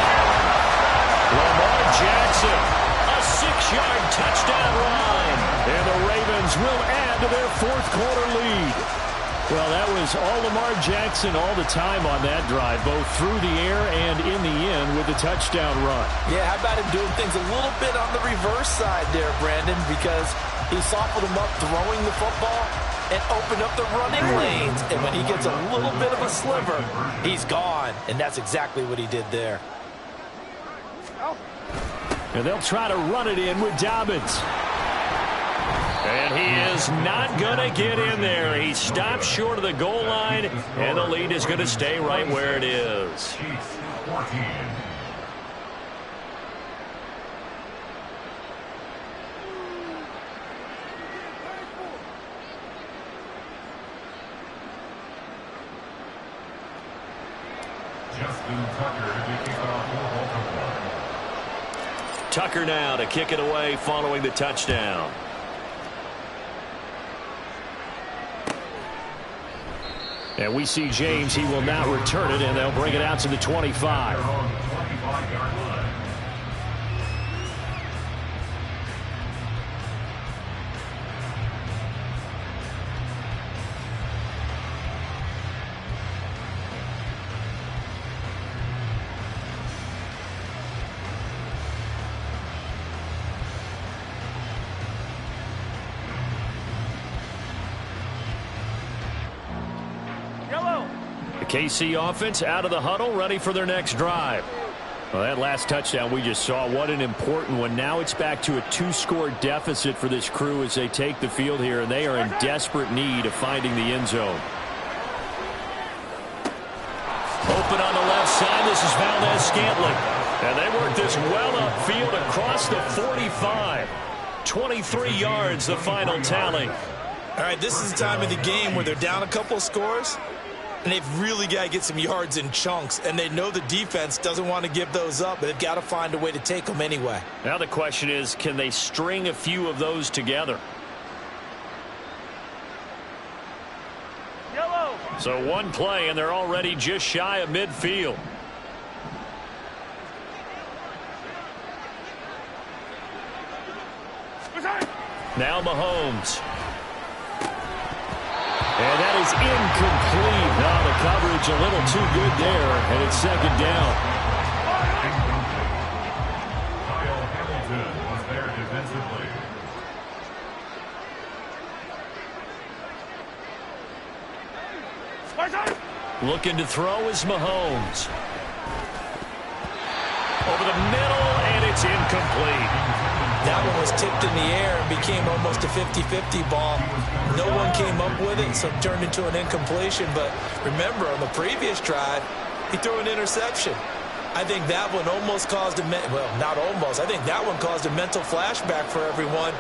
S1: Lamar Jackson, a 6-yard touchdown run. And the Ravens will add to their 4th quarter lead. Well, that was all Lamar Jackson all the time on that drive, both through the air and in the end with the touchdown run.
S5: Yeah, how about him doing things a little bit on the reverse side there, Brandon, because he softened him up throwing the football and opened up the running lanes. And when he gets a little bit of a sliver, he's gone. And that's exactly what he did there.
S4: And they'll try to run it in with Dobbins.
S1: And he is not going to get in there. He stopped short of the goal line, and the lead is going to stay right where it is.
S3: Chiefs 14. Justin Tucker to kick off for Baltimore.
S1: Tucker now to kick it away following the touchdown.
S4: And we see James. He will not return it, and they'll bring it out to the 25.
S1: KC offense out of the huddle, ready for their next drive. Well, that last touchdown we just saw, what an important one. Now it's back to a 2-score deficit for this crew as they take the field here, and they are in desperate need of finding the end zone. Open on the left side, this is Valdez-Scantling. And they work this well upfield across the 45. 23 yards, the final tally.
S2: All right, this is the time of the game where they're down a couple of scores, and they've really got to get some yards in chunks, and they know the defense doesn't want to give those up, but they've got to find a way to take them anyway.
S1: Now the question is, can they string a few of those together?
S6: Yellow.
S1: So one play, and they're already just shy of midfield. Now Mahomes. And that is incomplete. Now the coverage a little too good there, and it's second down.
S3: Kyle Hamilton was there defensively.
S1: Looking to throw is Mahomes. Over the middle, and it's incomplete.
S2: That one was tipped in the air and became almost a 50-50 ball. No one came up with it, so it turned into an incompletion. But remember, on the previous drive, he threw an interception. I think that one almost caused well, not almost. I think that one caused a mental flashback for everyone.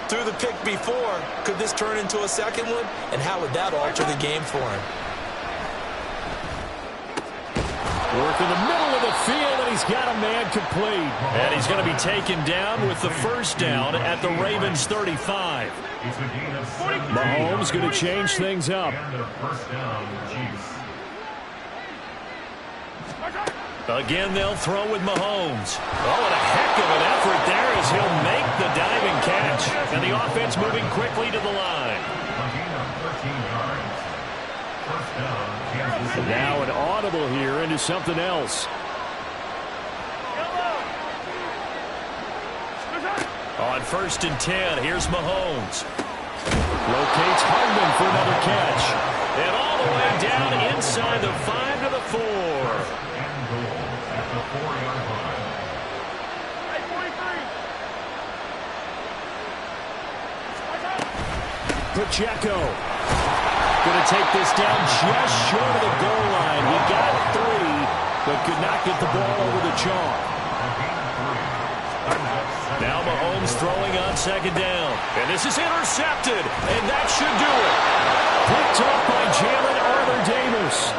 S2: Threw the pick before. Could this turn into a second one? And how would that alter the game for him?
S4: Work in the middle of the field, and he's got a man complete.
S1: And he's going to be taken down with the first down at the Ravens 35.
S4: Mahomes going to change things up.
S1: Again, they'll throw with Mahomes. Oh, and a heck of an effort there as he'll make the diving catch. And the offense moving quickly to the line.
S4: Now an audible here into something else.
S1: On 1st and 10, here's Mahomes.
S4: Locates Hardman for another catch.
S1: And all the way down inside the 5 to the 4.
S3: And goal at the 4-yard line.
S4: Pacheco.
S1: Going to take this down just short of the goal line. He got 3, but could not get the ball over the chalk. Now Mahomes throwing on 2nd down. And this is intercepted, and that should do it.
S4: Picked up by Jalen Arthur-Davis.